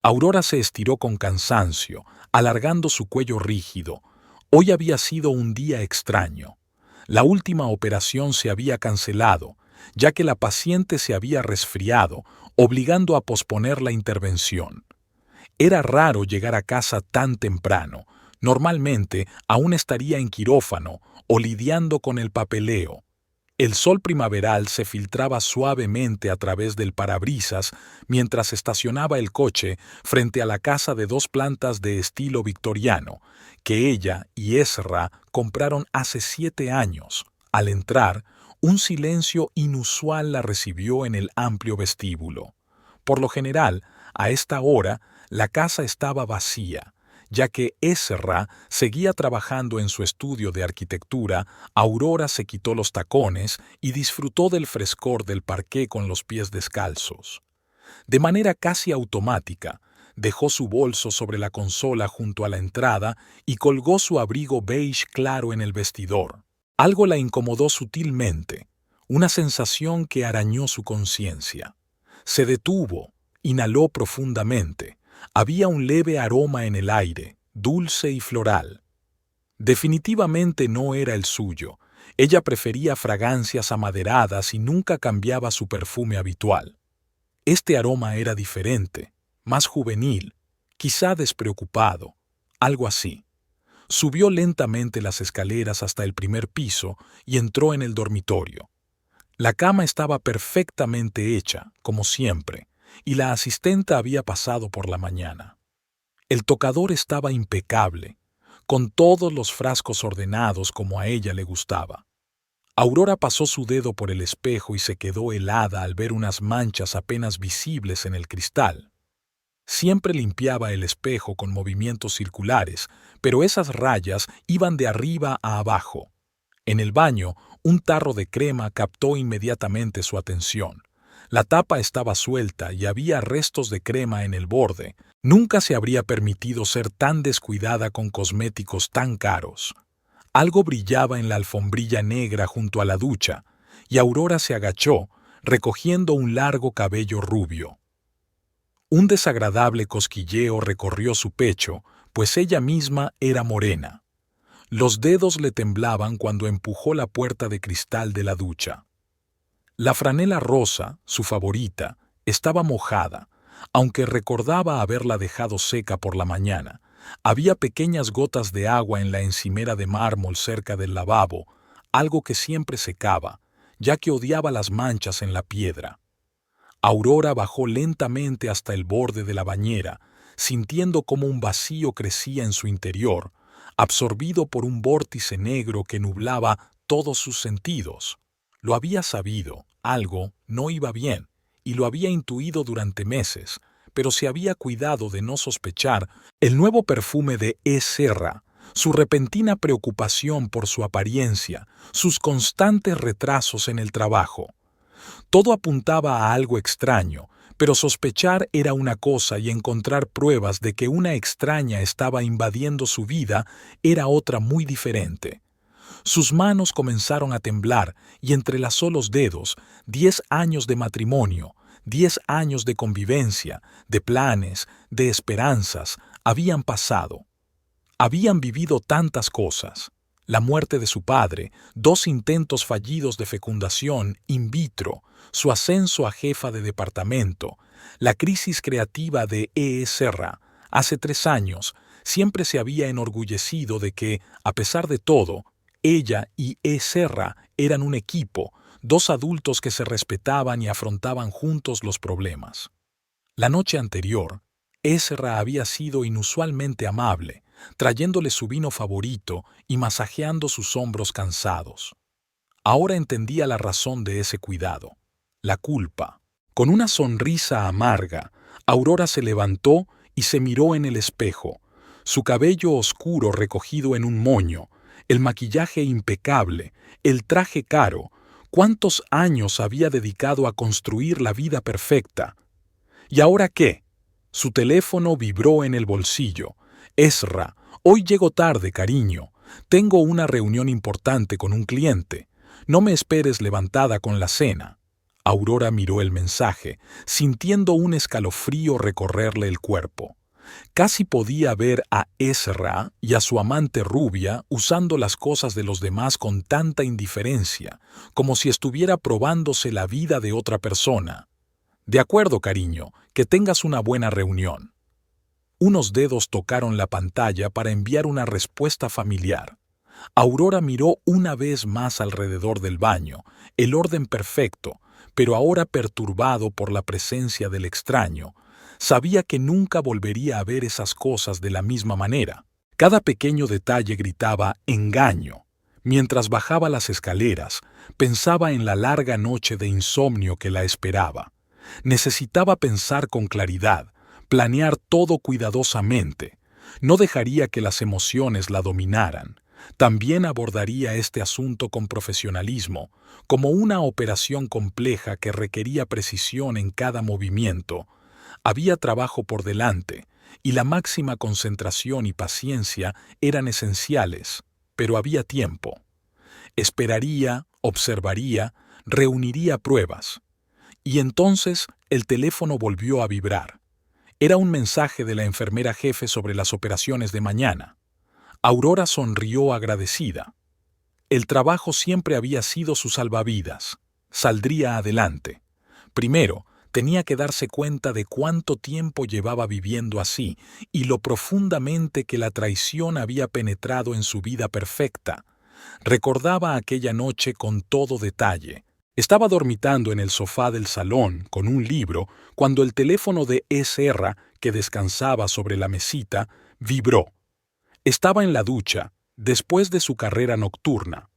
Aurora se estiró con cansancio, alargando su cuello rígido. Hoy había sido un día extraño. La última operación se había cancelado, ya que la paciente se había resfriado, obligando a posponer la intervención. Era raro llegar a casa tan temprano. Normalmente aún estaría en quirófano o lidiando con el papeleo. El sol primaveral se filtraba suavemente a través del parabrisas mientras estacionaba el coche frente a la casa de 2 plantas de estilo victoriano, que ella y Ezra compraron hace 7 años. Al entrar, un silencio inusual la recibió en el amplio vestíbulo. Por lo general, a esta hora, la casa estaba vacía, ya que Ezra seguía trabajando en su estudio de arquitectura. Aurora se quitó los tacones y disfrutó del frescor del parqué con los pies descalzos. De manera casi automática, dejó su bolso sobre la consola junto a la entrada y colgó su abrigo beige claro en el vestidor. Algo la incomodó sutilmente, una sensación que arañó su conciencia. Se detuvo, inhaló profundamente. Había un leve aroma en el aire, dulce y floral. Definitivamente no era el suyo. Ella prefería fragancias amaderadas y nunca cambiaba su perfume habitual. Este aroma era diferente, más juvenil, quizá despreocupado, algo así. Subió lentamente las escaleras hasta el primer piso y entró en el dormitorio. La cama estaba perfectamente hecha, como siempre, y la asistenta había pasado por la mañana. El tocador estaba impecable, con todos los frascos ordenados como a ella le gustaba. Aurora pasó su dedo por el espejo y se quedó helada al ver unas manchas apenas visibles en el cristal. Siempre limpiaba el espejo con movimientos circulares, pero esas rayas iban de arriba a abajo. En el baño, un tarro de crema captó inmediatamente su atención. La tapa estaba suelta y había restos de crema en el borde. Nunca se habría permitido ser tan descuidada con cosméticos tan caros. Algo brillaba en la alfombrilla negra junto a la ducha, y Aurora se agachó, recogiendo un largo cabello rubio. Un desagradable cosquilleo recorrió su pecho, pues ella misma era morena. Los dedos le temblaban cuando empujó la puerta de cristal de la ducha. La franela rosa, su favorita, estaba mojada, aunque recordaba haberla dejado seca por la mañana. Había pequeñas gotas de agua en la encimera de mármol cerca del lavabo, algo que siempre secaba, ya que odiaba las manchas en la piedra. Aurora bajó lentamente hasta el borde de la bañera, sintiendo cómo un vacío crecía en su interior, absorbido por un vórtice negro que nublaba todos sus sentidos. Lo había sabido, algo no iba bien, y lo había intuido durante meses, pero se había cuidado de no sospechar el nuevo perfume de Ezra, su repentina preocupación por su apariencia, sus constantes retrasos en el trabajo. Todo apuntaba a algo extraño, pero sospechar era una cosa y encontrar pruebas de que una extraña estaba invadiendo su vida era otra muy diferente. Sus manos comenzaron a temblar y entrelazó los dedos. 10 años de matrimonio, 10 años de convivencia, de planes, de esperanzas, habían pasado. Habían vivido tantas cosas. La muerte de su padre, 2 intentos fallidos de fecundación in vitro, su ascenso a jefa de departamento, la crisis creativa de Ezra. Hace 3 años, siempre se había enorgullecido de que, a pesar de todo, ella y Ezra eran un equipo, 2 adultos que se respetaban y afrontaban juntos los problemas. La noche anterior, Ezra había sido inusualmente amable, trayéndole su vino favorito y masajeando sus hombros cansados. Ahora entendía la razón de ese cuidado: la culpa. Con una sonrisa amarga, Aurora se levantó y se miró en el espejo. Su cabello oscuro recogido en un moño, el maquillaje impecable, el traje caro. ¿Cuántos años había dedicado a construir la vida perfecta? ¿Y ahora qué? Su teléfono vibró en el bolsillo. Ezra, hoy llego tarde, cariño. Tengo una reunión importante con un cliente. No me esperes levantada con la cena. Aurora miró el mensaje, sintiendo un escalofrío recorrerle el cuerpo. Casi podía ver a Ezra y a su amante rubia usando las cosas de los demás con tanta indiferencia, como si estuviera probándose la vida de otra persona. De acuerdo, cariño, que tengas una buena reunión. Unos dedos tocaron la pantalla para enviar una respuesta familiar. Aurora miró una vez más alrededor del baño, el orden perfecto, pero ahora perturbado por la presencia del extraño. Sabía que nunca volvería a ver esas cosas de la misma manera. Cada pequeño detalle gritaba «engaño». Mientras bajaba las escaleras, pensaba en la larga noche de insomnio que la esperaba. Necesitaba pensar con claridad, planear todo cuidadosamente. No dejaría que las emociones la dominaran. También abordaría este asunto con profesionalismo, como una operación compleja que requería precisión en cada movimiento. Había trabajo por delante, y la máxima concentración y paciencia eran esenciales, pero había tiempo. Esperaría, observaría, reuniría pruebas. Y entonces el teléfono volvió a vibrar. Era un mensaje de la enfermera jefe sobre las operaciones de mañana. Aurora sonrió agradecida. El trabajo siempre había sido su salvavidas. Saldría adelante. Primero, tenía que darse cuenta de cuánto tiempo llevaba viviendo así y lo profundamente que la traición había penetrado en su vida perfecta. Recordaba aquella noche con todo detalle. Estaba dormitando en el sofá del salón con un libro cuando el teléfono de Ezra, que descansaba sobre la mesita, vibró. Estaba en la ducha, después de su carrera nocturna.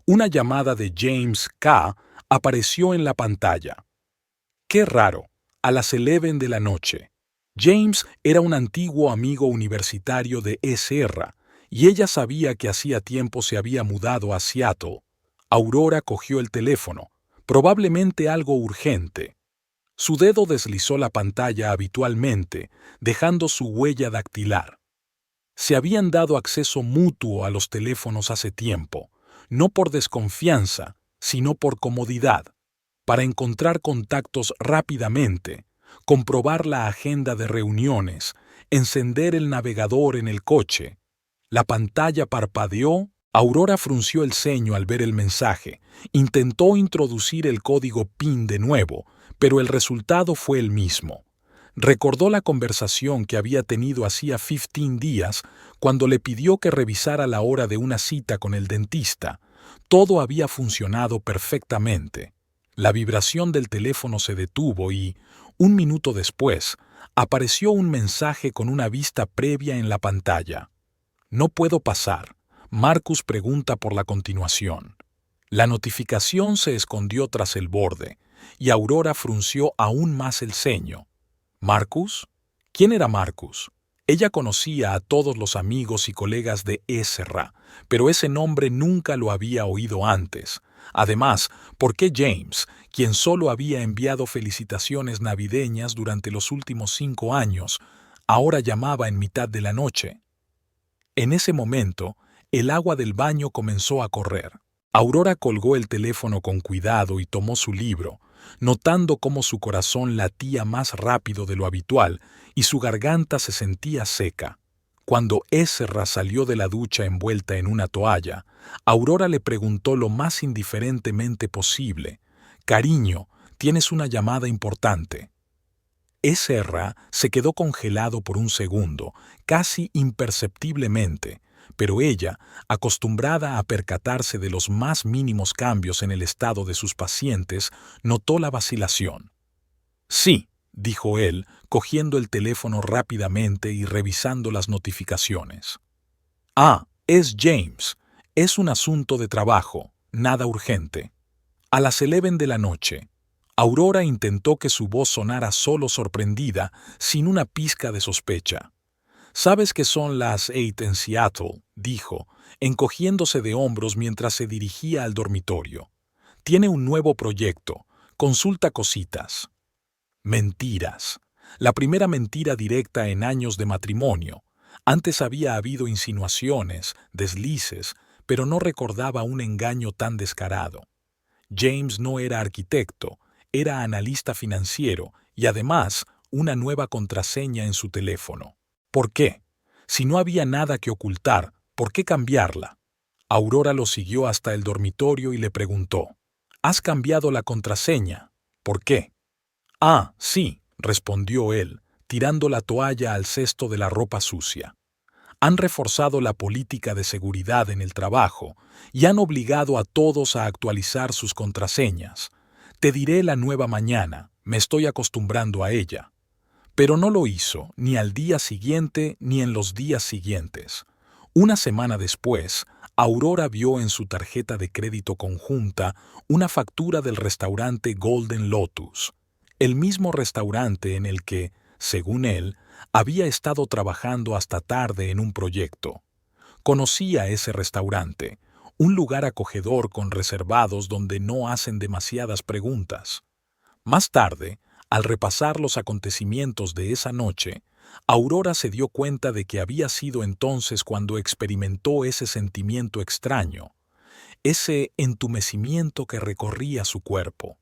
Una llamada de James K. apareció en la pantalla. Qué raro, a las 11 de la noche. James era un antiguo amigo universitario de Ezra, y ella sabía que hacía tiempo se había mudado a Seattle. Aurora cogió el teléfono, probablemente algo urgente. Su dedo deslizó la pantalla habitualmente, dejando su huella dactilar. Se habían dado acceso mutuo a los teléfonos hace tiempo, no por desconfianza, sino por comodidad, para encontrar contactos rápidamente, comprobar la agenda de reuniones, encender el navegador en el coche. La pantalla parpadeó. Aurora frunció el ceño al ver el mensaje. Intentó introducir el código PIN de nuevo, pero el resultado fue el mismo. Recordó la conversación que había tenido hacía 15 días cuando le pidió que revisara la hora de una cita con el dentista. Todo había funcionado perfectamente. La vibración del teléfono se detuvo y, un minuto después, apareció un mensaje con una vista previa en la pantalla. No puedo pasar. Marcus pregunta por la continuación. La notificación se escondió tras el borde, y Aurora frunció aún más el ceño. ¿Marcus? ¿Quién era Marcus? Ella conocía a todos los amigos y colegas de Ezra, pero ese nombre nunca lo había oído antes. Además, ¿por qué James, quien solo había enviado felicitaciones navideñas durante los últimos 5 años, ahora llamaba en mitad de la noche? En ese momento, el agua del baño comenzó a correr. Aurora colgó el teléfono con cuidado y tomó su libro, notando cómo su corazón latía más rápido de lo habitual y su garganta se sentía seca. Cuando Ezra salió de la ducha envuelta en una toalla, Aurora le preguntó lo más indiferentemente posible: «Cariño, tienes una llamada importante». Ezra se quedó congelado por un segundo, casi imperceptiblemente, pero ella, acostumbrada a percatarse de los más mínimos cambios en el estado de sus pacientes, notó la vacilación. «Sí», dijo él, cogiendo el teléfono rápidamente y revisando las notificaciones. «Ah, es James. Es un asunto de trabajo, nada urgente». A las 11 de la noche, Aurora intentó que su voz sonara solo sorprendida, sin una pizca de sospecha. «¿Sabes que son las 8 en Seattle?», dijo, encogiéndose de hombros mientras se dirigía al dormitorio. «Tiene un nuevo proyecto. Consulta cositas». Mentiras. La primera mentira directa en años de matrimonio. Antes había habido insinuaciones, deslices, pero no recordaba un engaño tan descarado. James no era arquitecto, era analista financiero y además una nueva contraseña en su teléfono. ¿Por qué? Si no había nada que ocultar, ¿por qué cambiarla? Aurora lo siguió hasta el dormitorio y le preguntó: ¿Has cambiado la contraseña? ¿Por qué? Ah, sí, respondió él, tirando la toalla al cesto de la ropa sucia. Han reforzado la política de seguridad en el trabajo y han obligado a todos a actualizar sus contraseñas. Te diré la nueva mañana, me estoy acostumbrando a ella. Pero no lo hizo, ni al día siguiente ni en los días siguientes. Una semana después, Aurora vio en su tarjeta de crédito conjunta una factura del restaurante Golden Lotus, el mismo restaurante en el que, según él, había estado trabajando hasta tarde en un proyecto. Conocía ese restaurante, un lugar acogedor con reservados donde no hacen demasiadas preguntas. Más tarde, al repasar los acontecimientos de esa noche, Aurora se dio cuenta de que había sido entonces cuando experimentó ese sentimiento extraño, ese entumecimiento que recorría su cuerpo.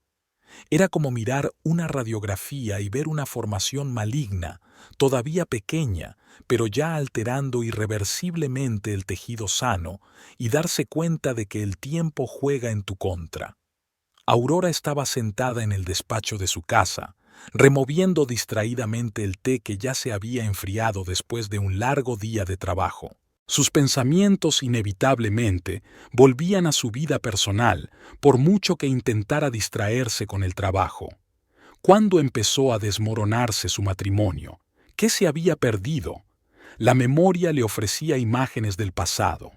Era como mirar una radiografía y ver una formación maligna, todavía pequeña, pero ya alterando irreversiblemente el tejido sano, y darse cuenta de que el tiempo juega en tu contra. Aurora estaba sentada en el despacho de su casa, removiendo distraídamente el té que ya se había enfriado después de un largo día de trabajo. Sus pensamientos inevitablemente volvían a su vida personal, por mucho que intentara distraerse con el trabajo. ¿Cuándo empezó a desmoronarse su matrimonio? ¿Qué se había perdido? La memoria le ofrecía imágenes del pasado.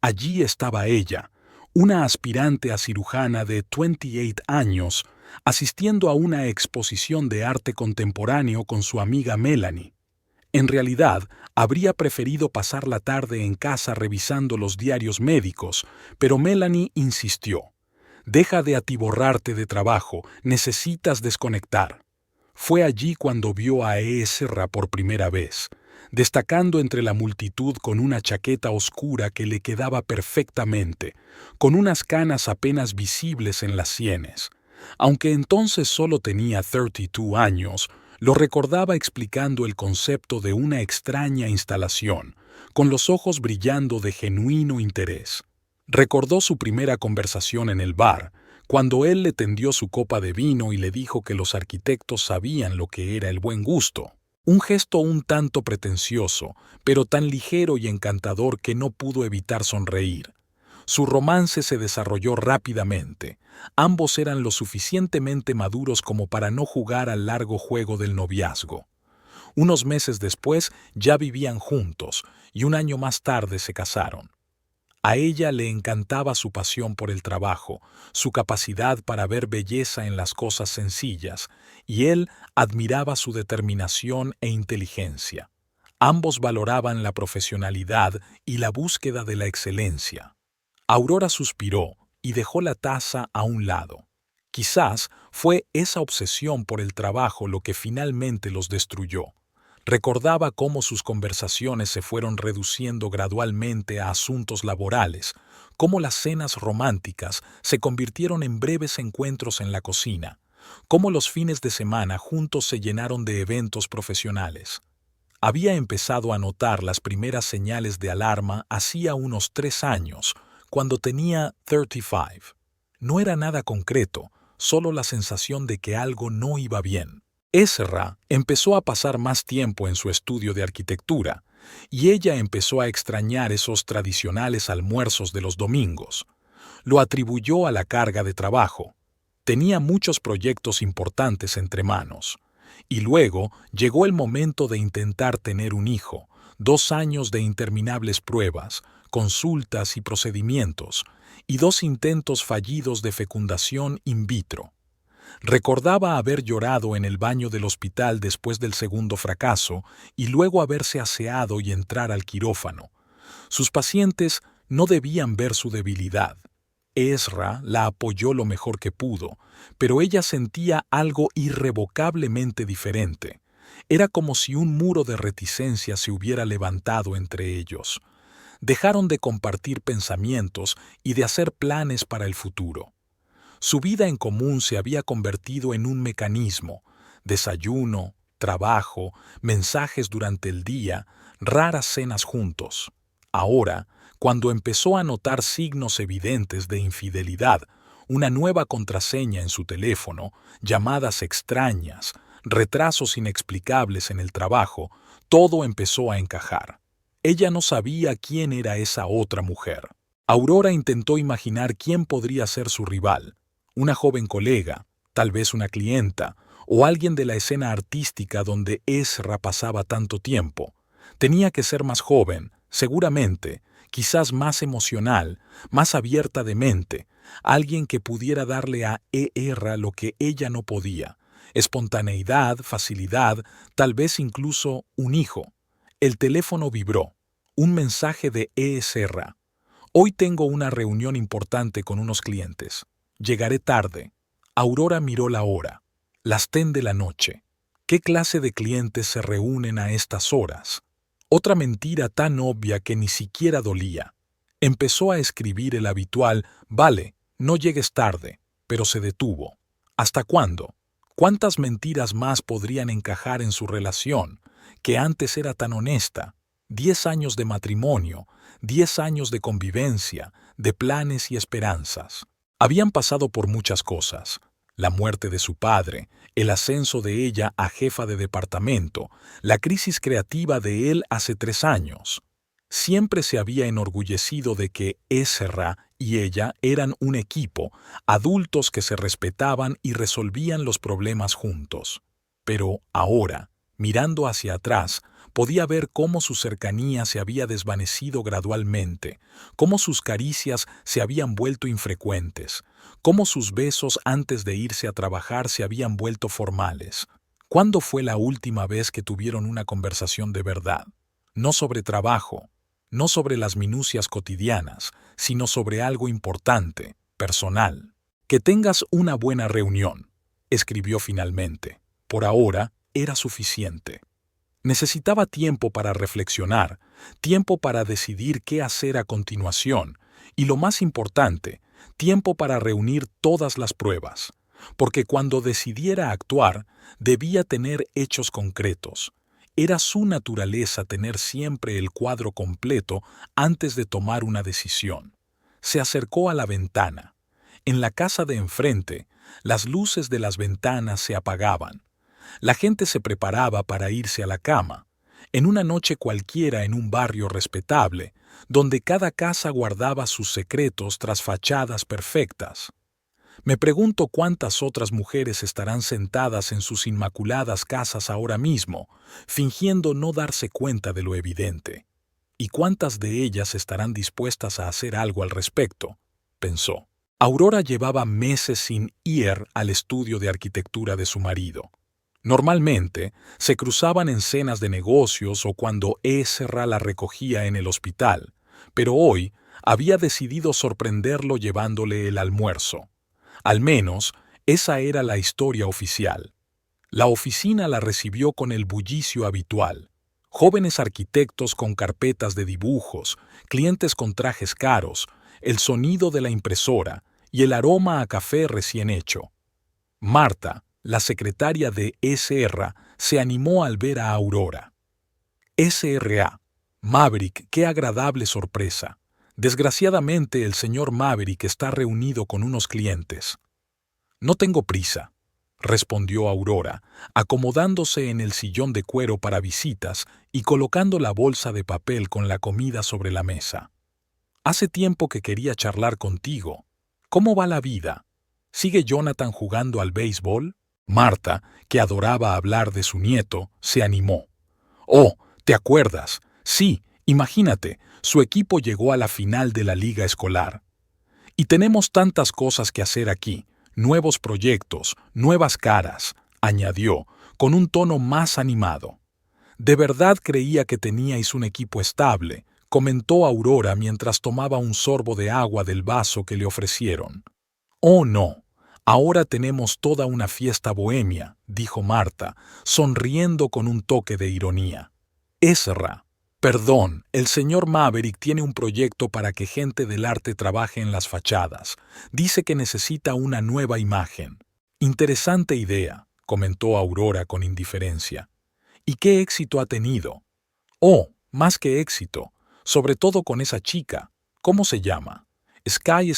Allí estaba ella, una aspirante a cirujana de 28 años, asistiendo a una exposición de arte contemporáneo con su amiga Melanie. En realidad, habría preferido pasar la tarde en casa revisando los diarios médicos, pero Melanie insistió: «Deja de atiborrarte de trabajo, necesitas desconectar». Fue allí cuando vio a Ezra por primera vez, destacando entre la multitud con una chaqueta oscura que le quedaba perfectamente, con unas canas apenas visibles en las sienes. Aunque entonces solo tenía 32 años, lo recordaba explicando el concepto de una extraña instalación, con los ojos brillando de genuino interés. Recordó su primera conversación en el bar, cuando él le tendió su copa de vino y le dijo que los arquitectos sabían lo que era el buen gusto. Un gesto un tanto pretencioso, pero tan ligero y encantador que no pudo evitar sonreír. Su romance se desarrolló rápidamente. Ambos eran lo suficientemente maduros como para no jugar al largo juego del noviazgo. Unos meses después ya vivían juntos y un año más tarde se casaron. A ella le encantaba su pasión por el trabajo, su capacidad para ver belleza en las cosas sencillas, y él admiraba su determinación e inteligencia. Ambos valoraban la profesionalidad y la búsqueda de la excelencia. Aurora suspiró y dejó la taza a un lado. Quizás fue esa obsesión por el trabajo lo que finalmente los destruyó. Recordaba cómo sus conversaciones se fueron reduciendo gradualmente a asuntos laborales, cómo las cenas románticas se convirtieron en breves encuentros en la cocina, cómo los fines de semana juntos se llenaron de eventos profesionales. Había empezado a notar las primeras señales de alarma hacía unos 3 años, cuando tenía 35. No era nada concreto, solo la sensación de que algo no iba bien. Ezra empezó a pasar más tiempo en su estudio de arquitectura, y ella empezó a extrañar esos tradicionales almuerzos de los domingos. Lo atribuyó a la carga de trabajo. Tenía muchos proyectos importantes entre manos. Y luego llegó el momento de intentar tener un hijo, 2 años de interminables pruebas, consultas y procedimientos, y 2 intentos fallidos de fecundación in vitro. Recordaba haber llorado en el baño del hospital después del segundo fracaso y luego haberse aseado y entrar al quirófano. Sus pacientes no debían ver su debilidad. Ezra la apoyó lo mejor que pudo, pero ella sentía algo irrevocablemente diferente. Era como si un muro de reticencia se hubiera levantado entre ellos. Dejaron de compartir pensamientos y de hacer planes para el futuro. Su vida en común se había convertido en un mecanismo: desayuno, trabajo, mensajes durante el día, raras cenas juntos. Ahora, cuando empezó a notar signos evidentes de infidelidad, una nueva contraseña en su teléfono, llamadas extrañas, retrasos inexplicables en el trabajo, todo empezó a encajar. Ella no sabía quién era esa otra mujer. Aurora intentó imaginar quién podría ser su rival: una joven colega, tal vez una clienta, o alguien de la escena artística donde Ezra pasaba tanto tiempo. Tenía que ser más joven, seguramente, quizás más emocional, más abierta de mente, alguien que pudiera darle a ER lo que ella no podía: espontaneidad, facilidad, tal vez incluso un hijo. El teléfono vibró. Un mensaje de Ezra: hoy tengo una reunión importante con unos clientes. Llegaré tarde. Aurora miró la hora. Las 10 de la noche. ¿Qué clase de clientes se reúnen a estas horas? Otra mentira tan obvia que ni siquiera dolía. Empezó a escribir el habitual: vale, no llegues tarde, pero se detuvo. ¿Hasta cuándo? ¿Cuántas mentiras más podrían encajar en su relación, que antes era tan honesta? 10 años de matrimonio, 10 años de convivencia, de planes y esperanzas. Habían pasado por muchas cosas: la muerte de su padre, el ascenso de ella a jefa de departamento, la crisis creativa de él hace 3 años. Siempre se había enorgullecido de que Ezra y ella eran un equipo, adultos que se respetaban y resolvían los problemas juntos. Pero ahora, mirando hacia atrás, podía ver cómo su cercanía se había desvanecido gradualmente, cómo sus caricias se habían vuelto infrecuentes, cómo sus besos antes de irse a trabajar se habían vuelto formales. ¿Cuándo fue la última vez que tuvieron una conversación de verdad? No sobre trabajo, no sobre las minucias cotidianas, sino sobre algo importante, personal. Que tengas una buena reunión, escribió finalmente. Por ahora era suficiente. Necesitaba tiempo para reflexionar, tiempo para decidir qué hacer a continuación, y lo más importante, tiempo para reunir todas las pruebas, porque cuando decidiera actuar, debía tener hechos concretos. Era su naturaleza tener siempre el cuadro completo antes de tomar una decisión. Se acercó a la ventana. En la casa de enfrente, las luces de las ventanas se apagaban. La gente se preparaba para irse a la cama, en una noche cualquiera en un barrio respetable, donde cada casa guardaba sus secretos tras fachadas perfectas. Me pregunto cuántas otras mujeres estarán sentadas en sus inmaculadas casas ahora mismo, fingiendo no darse cuenta de lo evidente. ¿Y cuántas de ellas estarán dispuestas a hacer algo al respecto?, pensó. Aurora llevaba meses sin ir al estudio de arquitectura de su marido. Normalmente, se cruzaban en cenas de negocios o cuando Ezra la recogía en el hospital, pero hoy había decidido sorprenderlo llevándole el almuerzo. Al menos, esa era la historia oficial. La oficina la recibió con el bullicio habitual: jóvenes arquitectos con carpetas de dibujos, clientes con trajes caros, el sonido de la impresora y el aroma a café recién hecho. Marta, la secretaria de Ezra, se animó al ver a Aurora. SRA. Maverick, qué agradable sorpresa. Desgraciadamente el señor Maverick está reunido con unos clientes. No tengo prisa, respondió Aurora, acomodándose en el sillón de cuero para visitas y colocando la bolsa de papel con la comida sobre la mesa. Hace tiempo que quería charlar contigo. ¿Cómo va la vida? ¿Sigue Jonathan jugando al béisbol? Marta, que adoraba hablar de su nieto, se animó. Oh, ¿te acuerdas? Sí, imagínate, su equipo llegó a la final de la liga escolar. Y tenemos tantas cosas que hacer aquí, nuevos proyectos, nuevas caras, añadió, con un tono más animado. De verdad creía que teníais un equipo estable, comentó Aurora mientras tomaba un sorbo de agua del vaso que le ofrecieron. Oh, no. Ahora tenemos toda una fiesta bohemia, dijo Marta, sonriendo con un toque de ironía. Ezra, Perdón, el señor Maverick tiene un proyecto para que gente del arte trabaje en las fachadas. Dice que necesita una nueva imagen. Interesante idea, comentó Aurora con indiferencia. ¿Y qué éxito ha tenido? Oh, más que éxito, sobre todo con esa chica. ¿Cómo se llama? Sky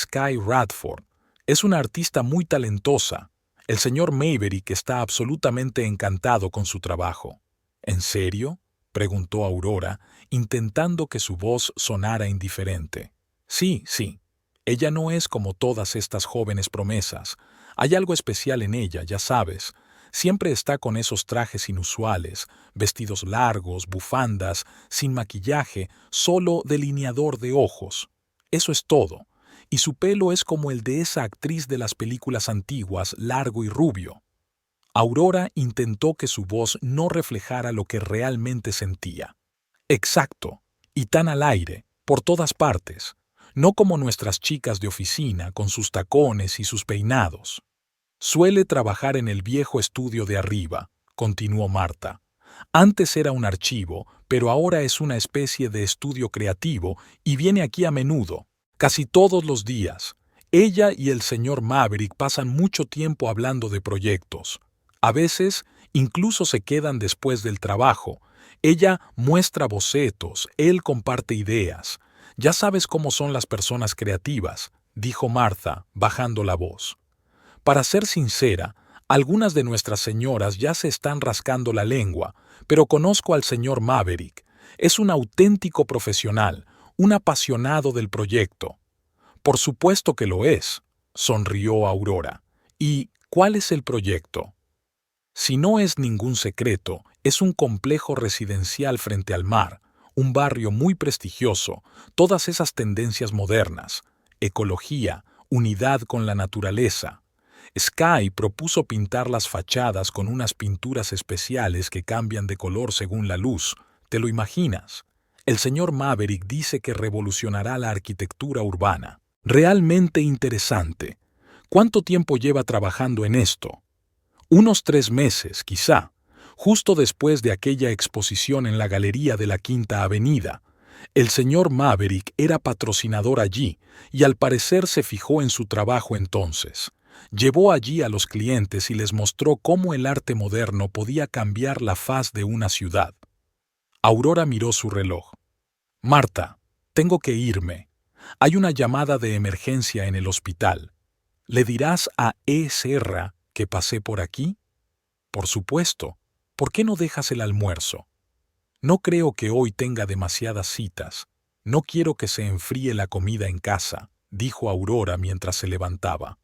Radford. Es una artista muy talentosa. El señor Maverick está absolutamente encantado con su trabajo. ¿En serio?, preguntó Aurora, intentando que su voz sonara indiferente. Sí, sí. Ella no es como todas estas jóvenes promesas. Hay algo especial en ella, ya sabes. Siempre está con esos trajes inusuales, vestidos largos, bufandas, sin maquillaje, solo delineador de ojos. Eso es todo. Y su pelo es como el de esa actriz de las películas antiguas, largo y rubio. Aurora intentó que su voz no reflejara lo que realmente sentía. Exacto, y tan al aire, por todas partes, no como nuestras chicas de oficina con sus tacones y sus peinados. Suele trabajar en el viejo estudio de arriba, continuó Marta. Antes era un archivo, pero ahora es una especie de estudio creativo y viene aquí a menudo, casi todos los días. Ella y el señor Maverick pasan mucho tiempo hablando de proyectos. A veces, incluso se quedan después del trabajo. Ella muestra bocetos, él comparte ideas. Ya sabes cómo son las personas creativas, dijo Martha, bajando la voz. Para ser sincera, algunas de nuestras señoras ya se están rascando la lengua, pero conozco al señor Maverick. Es un auténtico profesional, un apasionado del proyecto. Por supuesto que lo es, sonrió Aurora. ¿Y cuál es el proyecto? Si no es ningún secreto, es un complejo residencial frente al mar, un barrio muy prestigioso, todas esas tendencias modernas, ecología, unidad con la naturaleza. Sky propuso pintar las fachadas con unas pinturas especiales que cambian de color según la luz. ¿Te lo imaginas? El señor Maverick dice que revolucionará la arquitectura urbana. Realmente interesante. ¿Cuánto tiempo lleva trabajando en esto? Unos 3 meses, quizá, justo después de aquella exposición en la Galería de la Quinta Avenida. El señor Maverick era patrocinador allí y al parecer se fijó en su trabajo entonces. Llevó allí a los clientes y les mostró cómo el arte moderno podía cambiar la faz de una ciudad. Aurora miró su reloj. Marta, tengo que irme. Hay una llamada de emergencia en el hospital. ¿Le dirás a E. Serra que pasé por aquí? Por supuesto. ¿Por qué no dejas el almuerzo? No creo que hoy tenga demasiadas citas. No quiero que se enfríe la comida en casa, dijo Aurora mientras se levantaba.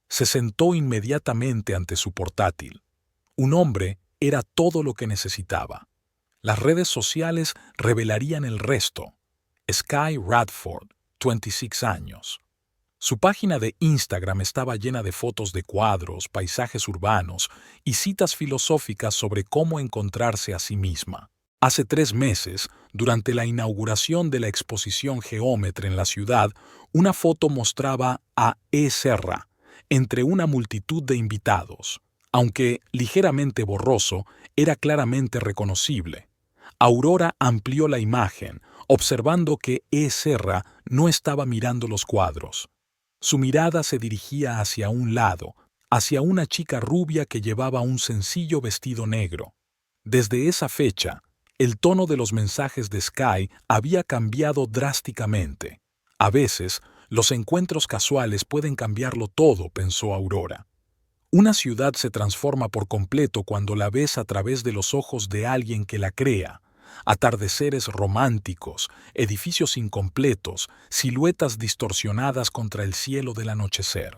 Se sentó inmediatamente ante su portátil. Un hombre era todo lo que necesitaba. Las redes sociales revelarían el resto. Sky Radford, 26 años. Su página de Instagram estaba llena de fotos de cuadros, paisajes urbanos y citas filosóficas sobre cómo encontrarse a sí misma. Hace 3 meses, durante la inauguración de la exposición Geómetra en la ciudad, una foto mostraba a E. Serra entre una multitud de invitados. Aunque ligeramente borroso, era claramente reconocible. Aurora amplió la imagen, observando que E. Serra no estaba mirando los cuadros. Su mirada se dirigía hacia un lado, hacia una chica rubia que llevaba un sencillo vestido negro. Desde esa fecha, el tono de los mensajes de Sky había cambiado drásticamente. A veces, los encuentros casuales pueden cambiarlo todo, pensó Aurora. Una ciudad se transforma por completo cuando la ves a través de los ojos de alguien que la crea. Atardeceres románticos, edificios incompletos, siluetas distorsionadas contra el cielo del anochecer.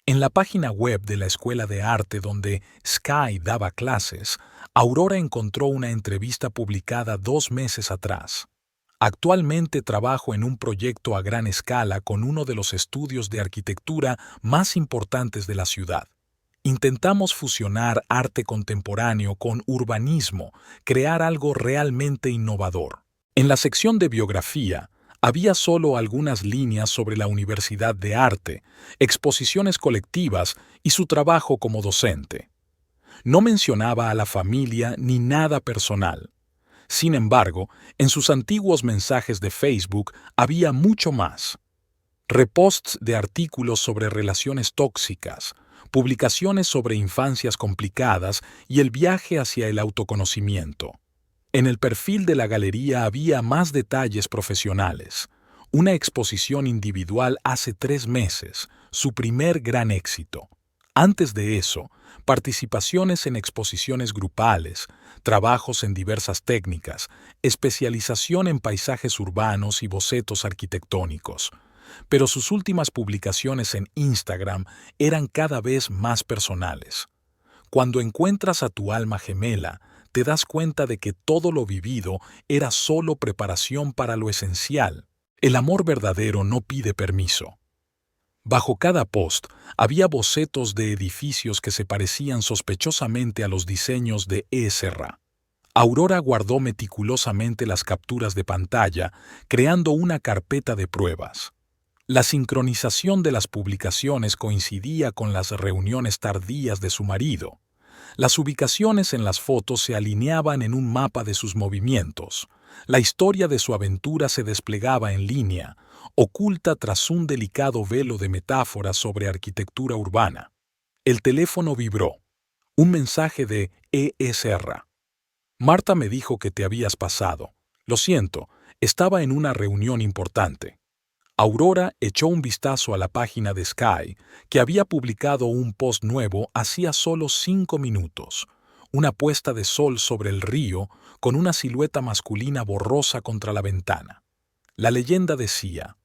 En la página web de la Escuela de Arte donde Sky daba clases, Aurora encontró una entrevista publicada 2 meses atrás. Actualmente trabajo en un proyecto a gran escala con uno de los estudios de arquitectura más importantes de la ciudad. Intentamos fusionar arte contemporáneo con urbanismo, crear algo realmente innovador. En la sección de biografía, había solo algunas líneas sobre la Universidad de Arte, exposiciones colectivas y su trabajo como docente. No mencionaba a la familia ni nada personal. Sin embargo, en sus antiguos mensajes de Facebook había mucho más. Reposts de artículos sobre relaciones tóxicas, publicaciones sobre infancias complicadas y el viaje hacia el autoconocimiento. En el perfil de la galería había más detalles profesionales. Una exposición individual hace 3 meses, su primer gran éxito. Antes de eso, participaciones en exposiciones grupales, trabajos en diversas técnicas, especialización en paisajes urbanos y bocetos arquitectónicos. Pero sus últimas publicaciones en Instagram eran cada vez más personales. Cuando encuentras a tu alma gemela, te das cuenta de que todo lo vivido era solo preparación para lo esencial. El amor verdadero no pide permiso. Bajo cada post había bocetos de edificios que se parecían sospechosamente a los diseños de Serra. Aurora guardó meticulosamente las capturas de pantalla, creando una carpeta de pruebas. La sincronización de las publicaciones coincidía con las reuniones tardías de su marido. Las ubicaciones en las fotos se alineaban en un mapa de sus movimientos. La historia de su aventura se desplegaba en línea, oculta tras un delicado velo de metáforas sobre arquitectura urbana. El teléfono vibró. Un mensaje de Serra. Marta me dijo que te habías pasado. Lo siento, estaba en una reunión importante. Aurora echó un vistazo a la página de Sky, que había publicado un post nuevo hacía solo 5 minutos. Una puesta de sol sobre el río con una silueta masculina borrosa contra la ventana. La leyenda decía: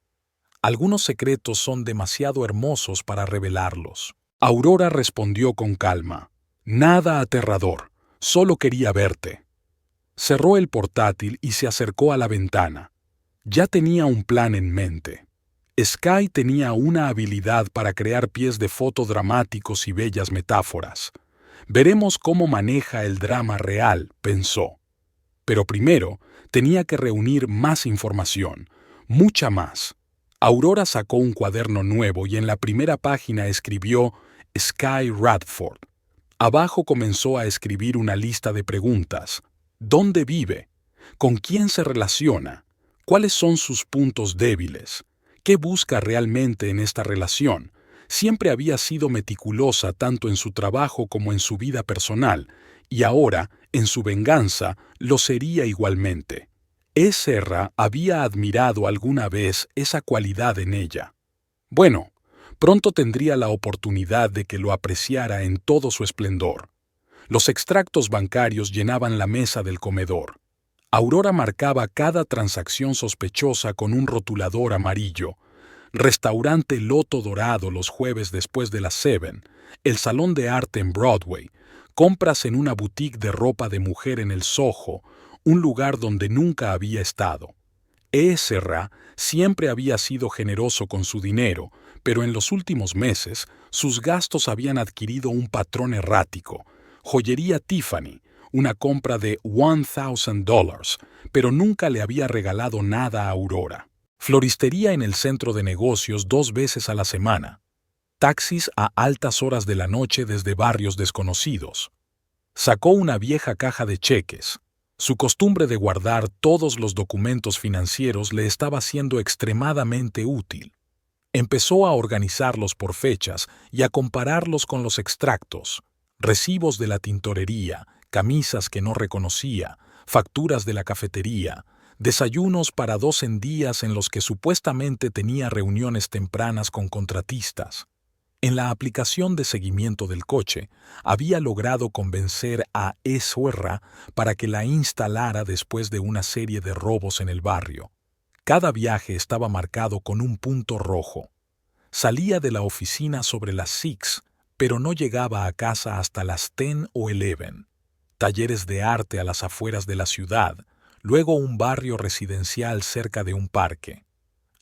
algunos secretos son demasiado hermosos para revelarlos. Aurora respondió con calma: nada aterrador, solo quería verte. Cerró el portátil y se acercó a la ventana. Ya tenía un plan en mente. Sky tenía una habilidad para crear pies de foto dramáticos y bellas metáforas. Veremos cómo maneja el drama real, pensó. Pero primero tenía que reunir más información, mucha más. Aurora sacó un cuaderno nuevo y en la primera página escribió Sky Radford. Abajo comenzó a escribir una lista de preguntas. ¿Dónde vive? ¿Con quién se relaciona? ¿Cuáles son sus puntos débiles? ¿Qué busca realmente en esta relación? Siempre había sido meticulosa tanto en su trabajo como en su vida personal, y ahora, en su venganza, lo sería igualmente. Serra había admirado alguna vez esa cualidad en ella. Bueno, pronto tendría la oportunidad de que lo apreciara en todo su esplendor. Los extractos bancarios llenaban la mesa del comedor. Aurora marcaba cada transacción sospechosa con un rotulador amarillo. Restaurante Loto Dorado los jueves después de las 7, el salón de arte en Broadway, compras en una boutique de ropa de mujer en el Soho, un lugar donde nunca había estado. Serra siempre había sido generoso con su dinero, pero en los últimos meses sus gastos habían adquirido un patrón errático. Joyería Tiffany, una compra de $1,000, pero nunca le había regalado nada a Aurora. Floristería en el centro de negocios 2 veces a la semana. Taxis a altas horas de la noche desde barrios desconocidos. Sacó una vieja caja de cheques. Su costumbre de guardar todos los documentos financieros le estaba siendo extremadamente útil. Empezó a organizarlos por fechas y a compararlos con los extractos, recibos de la tintorería, camisas que no reconocía, facturas de la cafetería, desayunos para 2 en días en los que supuestamente tenía reuniones tempranas con contratistas. En la aplicación de seguimiento del coche, había logrado convencer a Serra para que la instalara después de una serie de robos en el barrio. Cada viaje estaba marcado con un punto rojo. Salía de la oficina sobre las 6, pero no llegaba a casa hasta las 10 o 11. Talleres de arte a las afueras de la ciudad, luego un barrio residencial cerca de un parque.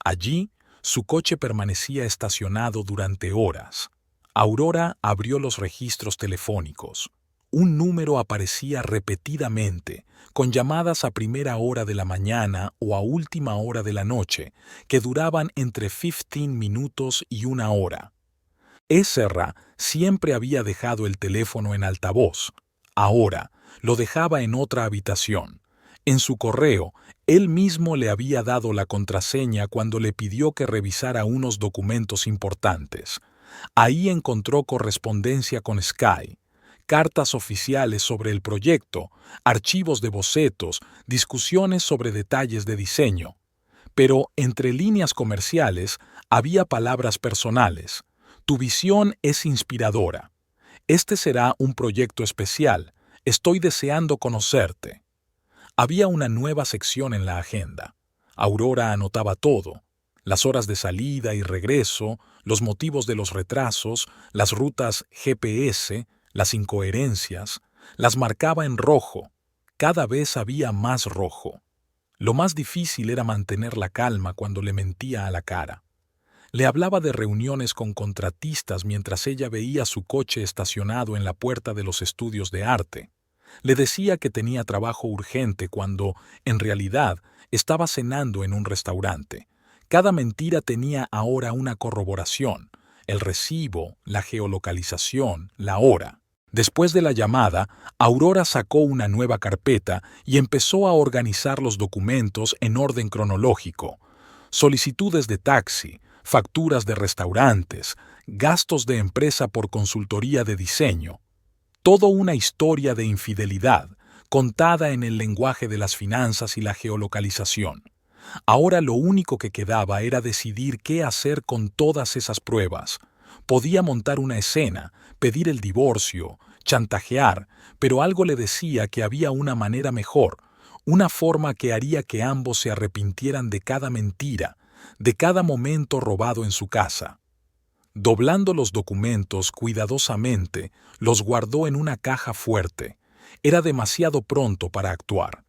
Allí, su coche permanecía estacionado durante horas. Aurora abrió los registros telefónicos. Un número aparecía repetidamente, con llamadas a primera hora de la mañana o a última hora de la noche, que duraban entre 15 minutos y 1 hora. Serra siempre había dejado el teléfono en altavoz. Ahora lo dejaba en otra habitación. En su correo, él mismo le había dado la contraseña cuando le pidió que revisara unos documentos importantes. Ahí encontró correspondencia con Sky, cartas oficiales sobre el proyecto, archivos de bocetos, discusiones sobre detalles de diseño. Pero entre líneas comerciales había palabras personales. Tu visión es inspiradora. Este será un proyecto especial. Estoy deseando conocerte. Había una nueva sección en la agenda. Aurora anotaba todo: las horas de salida y regreso, los motivos de los retrasos, las rutas GPS, las incoherencias. Las marcaba en rojo. Cada vez había más rojo. Lo más difícil era mantener la calma cuando le mentía a la cara. Le hablaba de reuniones con contratistas mientras ella veía su coche estacionado en la puerta de los estudios de arte. Le decía que tenía trabajo urgente cuando, en realidad, estaba cenando en un restaurante. Cada mentira tenía ahora una corroboración: el recibo, la geolocalización, la hora. Después de la llamada, Aurora sacó una nueva carpeta y empezó a organizar los documentos en orden cronológico: solicitudes de taxi, facturas de restaurantes, gastos de empresa por consultoría de diseño. Todo una historia de infidelidad, contada en el lenguaje de las finanzas y la geolocalización. Ahora lo único que quedaba era decidir qué hacer con todas esas pruebas. Podía montar una escena, pedir el divorcio, chantajear, pero algo le decía que había una manera mejor, una forma que haría que ambos se arrepintieran de cada mentira, de cada momento robado en su casa. Doblando los documentos cuidadosamente, los guardó en una caja fuerte. Era demasiado pronto para actuar.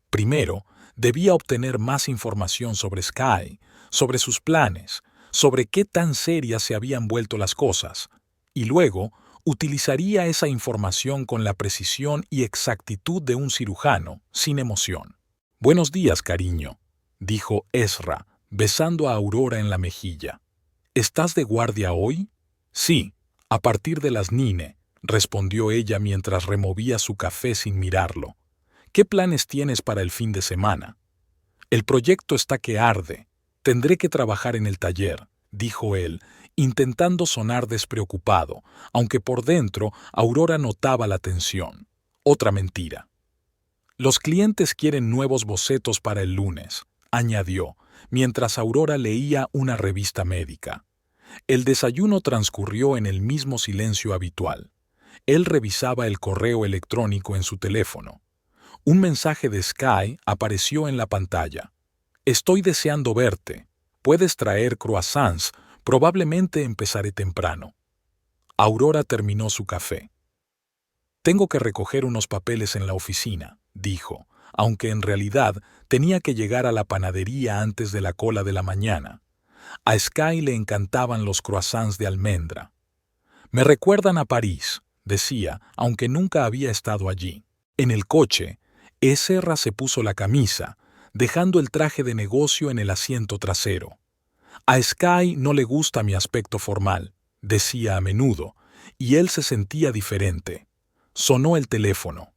Primero, debía obtener más información sobre Sky, sobre sus planes, sobre qué tan serias se habían vuelto las cosas, y luego utilizaría esa información con la precisión y exactitud de un cirujano, sin emoción. «Buenos días, cariño», dijo Ezra, besando a Aurora en la mejilla. «¿Estás de guardia hoy?» «Sí, a partir de las 9», respondió ella mientras removía su café sin mirarlo. «¿Qué planes tienes para el fin de semana?» «El proyecto está que arde. Tendré que trabajar en el taller», dijo él, intentando sonar despreocupado, aunque por dentro Aurora notaba la tensión. Otra mentira. «Los clientes quieren nuevos bocetos para el lunes», añadió, mientras Aurora leía una revista médica. El desayuno transcurrió en el mismo silencio habitual. Él revisaba el correo electrónico en su teléfono. Un mensaje de Sky apareció en la pantalla. «Estoy deseando verte. Puedes traer croissants. Probablemente empezaré temprano». Aurora terminó su café. «Tengo que recoger unos papeles en la oficina», dijo, aunque en realidad tenía que llegar a la panadería antes de la cola de la mañana. A Sky le encantaban los croissants de almendra. «Me recuerdan a París», decía, aunque nunca había estado allí. En el coche, Ezra se puso la camisa, dejando el traje de negocio en el asiento trasero. «A Sky no le gusta mi aspecto formal», decía a menudo, y él se sentía diferente. Sonó el teléfono.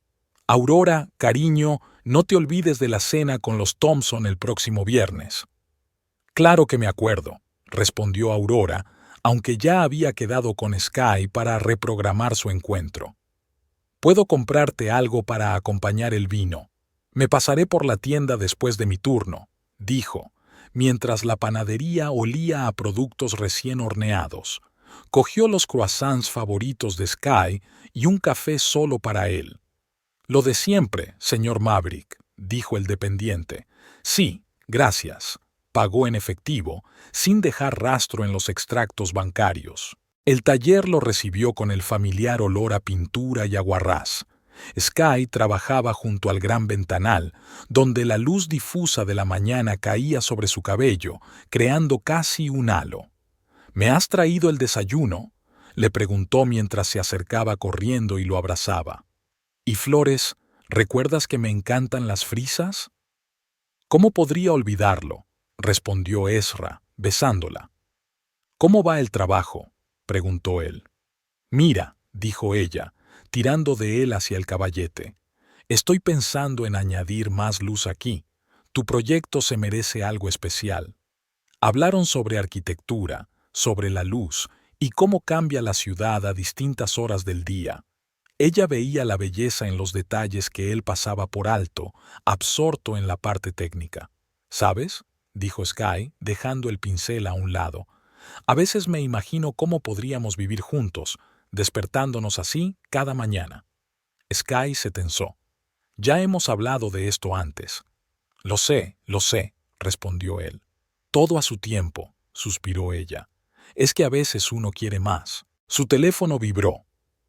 «Aurora, cariño, no te olvides de la cena con los Thompson el próximo viernes». «Claro que me acuerdo», respondió Aurora, aunque ya había quedado con Sky para reprogramar su encuentro. «Puedo comprarte algo para acompañar el vino. Me pasaré por la tienda después de mi turno», dijo, mientras la panadería olía a productos recién horneados. Cogió los croissants favoritos de Sky y un café solo para él. «Lo de siempre, señor Maverick», dijo el dependiente. «Sí, gracias». Pagó en efectivo, sin dejar rastro en los extractos bancarios. El taller lo recibió con el familiar olor a pintura y aguarrás. Sky trabajaba junto al gran ventanal, donde la luz difusa de la mañana caía sobre su cabello, creando casi un halo. «¿Me has traído el desayuno?», le preguntó mientras se acercaba corriendo y lo abrazaba. «¿Y flores? ¿Recuerdas que me encantan las frisas?» «¿Cómo podría olvidarlo?», respondió Ezra, besándola. «¿Cómo va el trabajo?», preguntó él. «Mira», dijo ella, tirando de él hacia el caballete. Estoy pensando en añadir más luz aquí. Tu proyecto se merece algo especial. Hablaron sobre arquitectura, sobre la luz y cómo cambia la ciudad a distintas horas del día. Ella veía la belleza en los detalles que él pasaba por alto, absorto en la parte técnica. ¿Sabes?, dijo Sky, dejando el pincel a un lado. A veces me imagino cómo podríamos vivir juntos, despertándonos así cada mañana. Sky se tensó. Ya hemos hablado de esto antes. Lo sé, respondió él. Todo a su tiempo, suspiró ella. Es que a veces uno quiere más. Su teléfono vibró.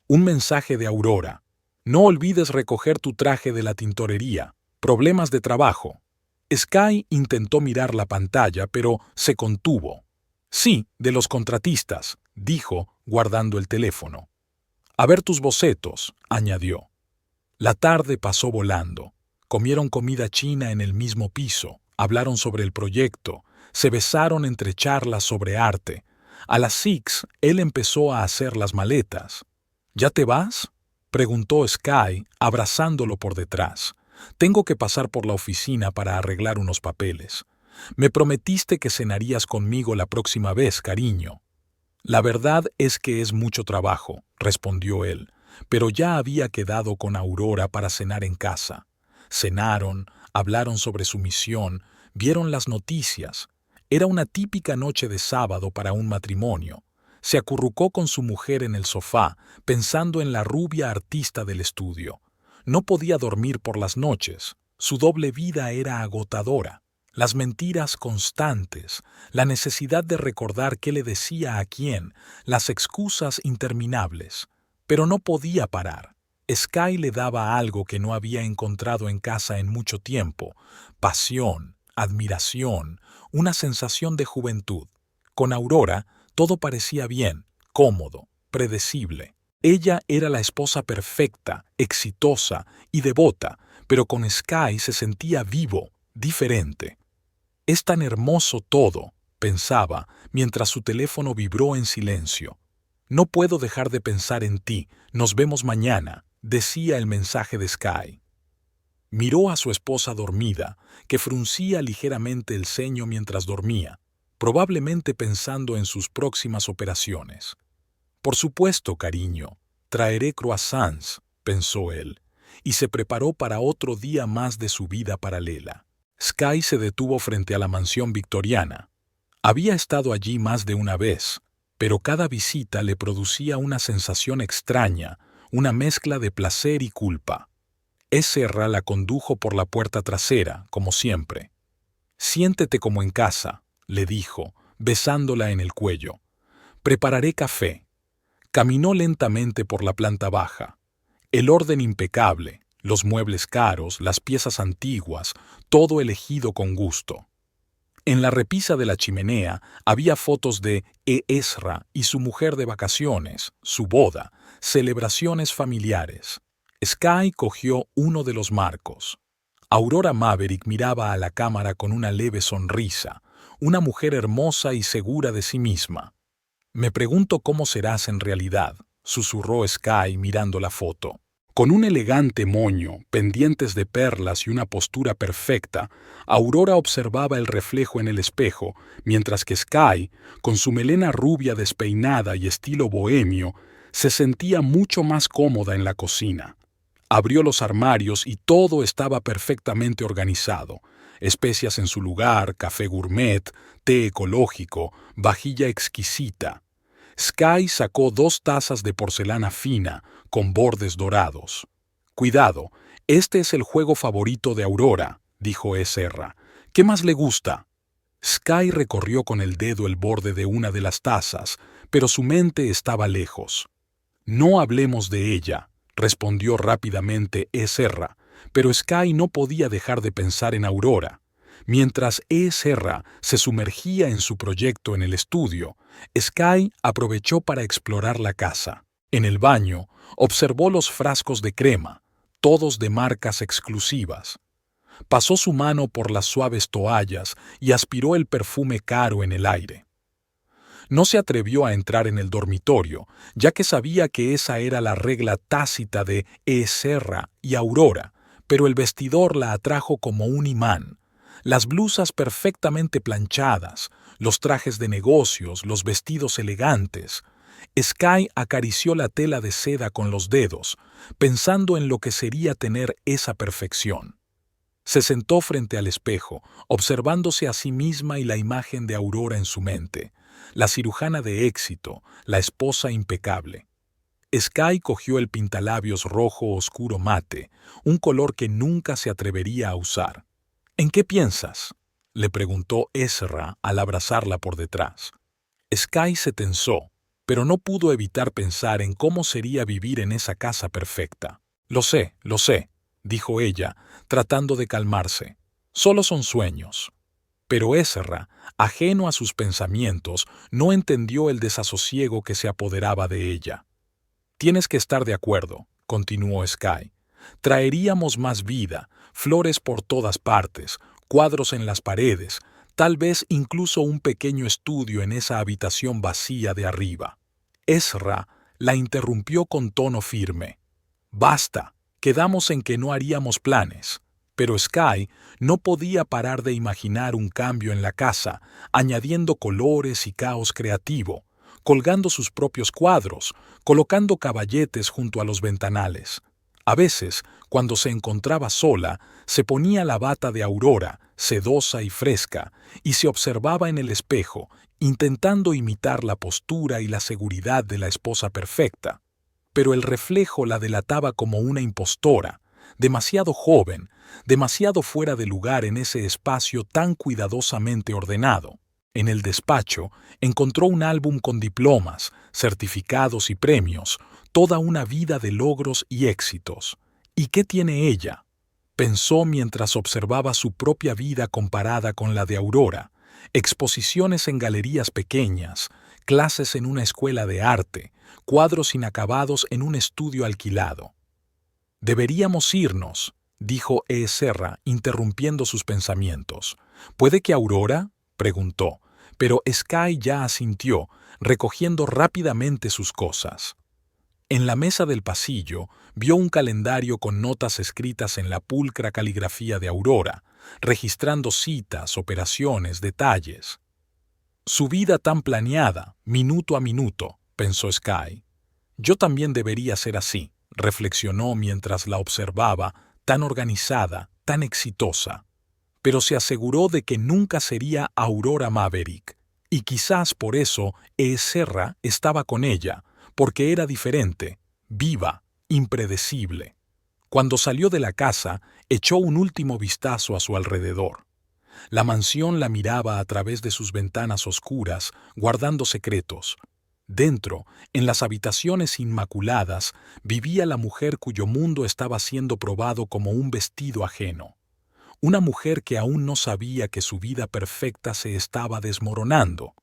Un mensaje de Aurora. No olvides recoger tu traje de la tintorería. Problemas de trabajo. Sky intentó mirar la pantalla, pero se contuvo. Sí, de los contratistas, dijo, guardando el teléfono. A ver tus bocetos, añadió. La tarde pasó volando. Comieron comida china en el mismo piso, hablaron sobre el proyecto, se besaron entre charlas sobre arte. A las 6, él empezó a hacer las maletas. ¿Ya te vas?, preguntó Sky, abrazándolo por detrás. Tengo que pasar por la oficina para arreglar unos papeles. Me prometiste que cenarías conmigo la próxima vez, cariño. La verdad es que es mucho trabajo, respondió él, pero ya había quedado con Aurora para cenar en casa. Cenaron, hablaron sobre su misión, vieron las noticias. Era una típica noche de sábado para un matrimonio. Se acurrucó con su mujer en el sofá, pensando en la rubia artista del estudio. No podía dormir por las noches. Su doble vida era agotadora. Las mentiras constantes, la necesidad de recordar qué le decía a quién, las excusas interminables. Pero no podía parar. Sky le daba algo que no había encontrado en casa en mucho tiempo: pasión, admiración, una sensación de juventud. Con Aurora todo parecía bien, cómodo, predecible. Ella era la esposa perfecta, exitosa y devota, pero con Sky se sentía vivo, diferente. Es tan hermoso todo, pensaba, mientras su teléfono vibró en silencio. No puedo dejar de pensar en ti, nos vemos mañana, decía el mensaje de Sky. Miró a su esposa dormida, que fruncía ligeramente el ceño mientras dormía, probablemente pensando en sus próximas operaciones. Por supuesto, cariño, traeré croissants, pensó él, y se preparó para otro día más de su vida paralela. Sky se detuvo frente a la mansión victoriana. Había estado allí más de una vez, pero cada visita le producía una sensación extraña, una mezcla de placer y culpa. Ezra la condujo por la puerta trasera, como siempre. «Siéntete como en casa», le dijo, besándola en el cuello. «Prepararé café». Caminó lentamente por la planta baja. El orden impecable, los muebles caros, las piezas antiguas, todo elegido con gusto. En la repisa de la chimenea había fotos de Ezra y su mujer de vacaciones, su boda, celebraciones familiares. Sky cogió uno de los marcos. Aurora Maverick miraba a la cámara con una leve sonrisa, una mujer hermosa y segura de sí misma. «Me pregunto cómo serás en realidad», susurró Sky mirando la foto. Con un elegante moño, pendientes de perlas y una postura perfecta, Aurora observaba el reflejo en el espejo, mientras que Sky, con su melena rubia despeinada y estilo bohemio, se sentía mucho más cómoda en la cocina. Abrió los armarios y todo estaba perfectamente organizado: especias en su lugar, café gourmet, té ecológico, vajilla exquisita. Sky sacó 2 tazas de porcelana fina, con bordes dorados. «Cuidado, este es el juego favorito de Aurora», dijo Ezra. «¿Qué más le gusta?». Sky recorrió con el dedo el borde de una de las tazas, pero su mente estaba lejos. «No hablemos de ella», respondió rápidamente Ezra, pero Sky no podía dejar de pensar en Aurora. Mientras Ezra se sumergía en su proyecto en el estudio, Sky aprovechó para explorar la casa. En el baño, observó los frascos de crema, todos de marcas exclusivas. Pasó su mano por las suaves toallas y aspiró el perfume caro en el aire. No se atrevió a entrar en el dormitorio, ya que sabía que esa era la regla tácita de Ezra y Aurora: pero el vestidor la atrajo como un imán. Las blusas perfectamente planchadas, los trajes de negocios, los vestidos elegantes. Sky acarició la tela de seda con los dedos, pensando en lo que sería tener esa perfección. Se sentó frente al espejo, observándose a sí misma y la imagen de Aurora en su mente, la cirujana de éxito, la esposa impecable. Sky cogió el pintalabios rojo oscuro mate, un color que nunca se atrevería a usar. ¿En qué piensas?, le preguntó Ezra al abrazarla por detrás. Sky se tensó, pero no pudo evitar pensar en cómo sería vivir en esa casa perfecta. Lo sé, dijo ella, tratando de calmarse. Solo son sueños. Pero Ezra, ajeno a sus pensamientos, no entendió el desasosiego que se apoderaba de ella. Tienes que estar de acuerdo, continuó Sky. Traeríamos más vida, flores por todas partes, cuadros en las paredes, tal vez incluso un pequeño estudio en esa habitación vacía de arriba. Ezra la interrumpió con tono firme. Basta, quedamos en que no haríamos planes. Pero Sky no podía parar de imaginar un cambio en la casa, añadiendo colores y caos creativo, colgando sus propios cuadros, colocando caballetes junto a los ventanales. A veces, cuando se encontraba sola, se ponía la bata de Aurora, sedosa y fresca, y se observaba en el espejo, intentando imitar la postura y la seguridad de la esposa perfecta. Pero el reflejo la delataba como una impostora, demasiado joven, demasiado fuera de lugar en ese espacio tan cuidadosamente ordenado. En el despacho encontró un álbum con diplomas, certificados y premios, toda una vida de logros y éxitos. ¿Y qué tiene ella?, pensó mientras observaba su propia vida comparada con la de Aurora. Exposiciones en galerías pequeñas, clases en una escuela de arte, cuadros inacabados en un estudio alquilado. Deberíamos irnos, dijo Ezra, interrumpiendo sus pensamientos. ¿Puede que Aurora?, preguntó, pero Sky ya asintió, recogiendo rápidamente sus cosas. En la mesa del pasillo vio un calendario con notas escritas en la pulcra caligrafía de Aurora, registrando citas, operaciones, detalles. Su vida tan planeada, minuto a minuto, pensó Sky. Yo también debería ser así, reflexionó mientras la observaba, tan organizada, tan exitosa. Pero se aseguró de que nunca sería Aurora Maverick, y quizás por eso Ezra estaba con ella, porque era diferente, viva, impredecible. Cuando salió de la casa, echó un último vistazo a su alrededor. La mansión la miraba a través de sus ventanas oscuras, guardando secretos. Dentro, en las habitaciones inmaculadas, vivía la mujer cuyo mundo estaba siendo probado como un vestido ajeno. Una mujer que aún no sabía que su vida perfecta se estaba desmoronando.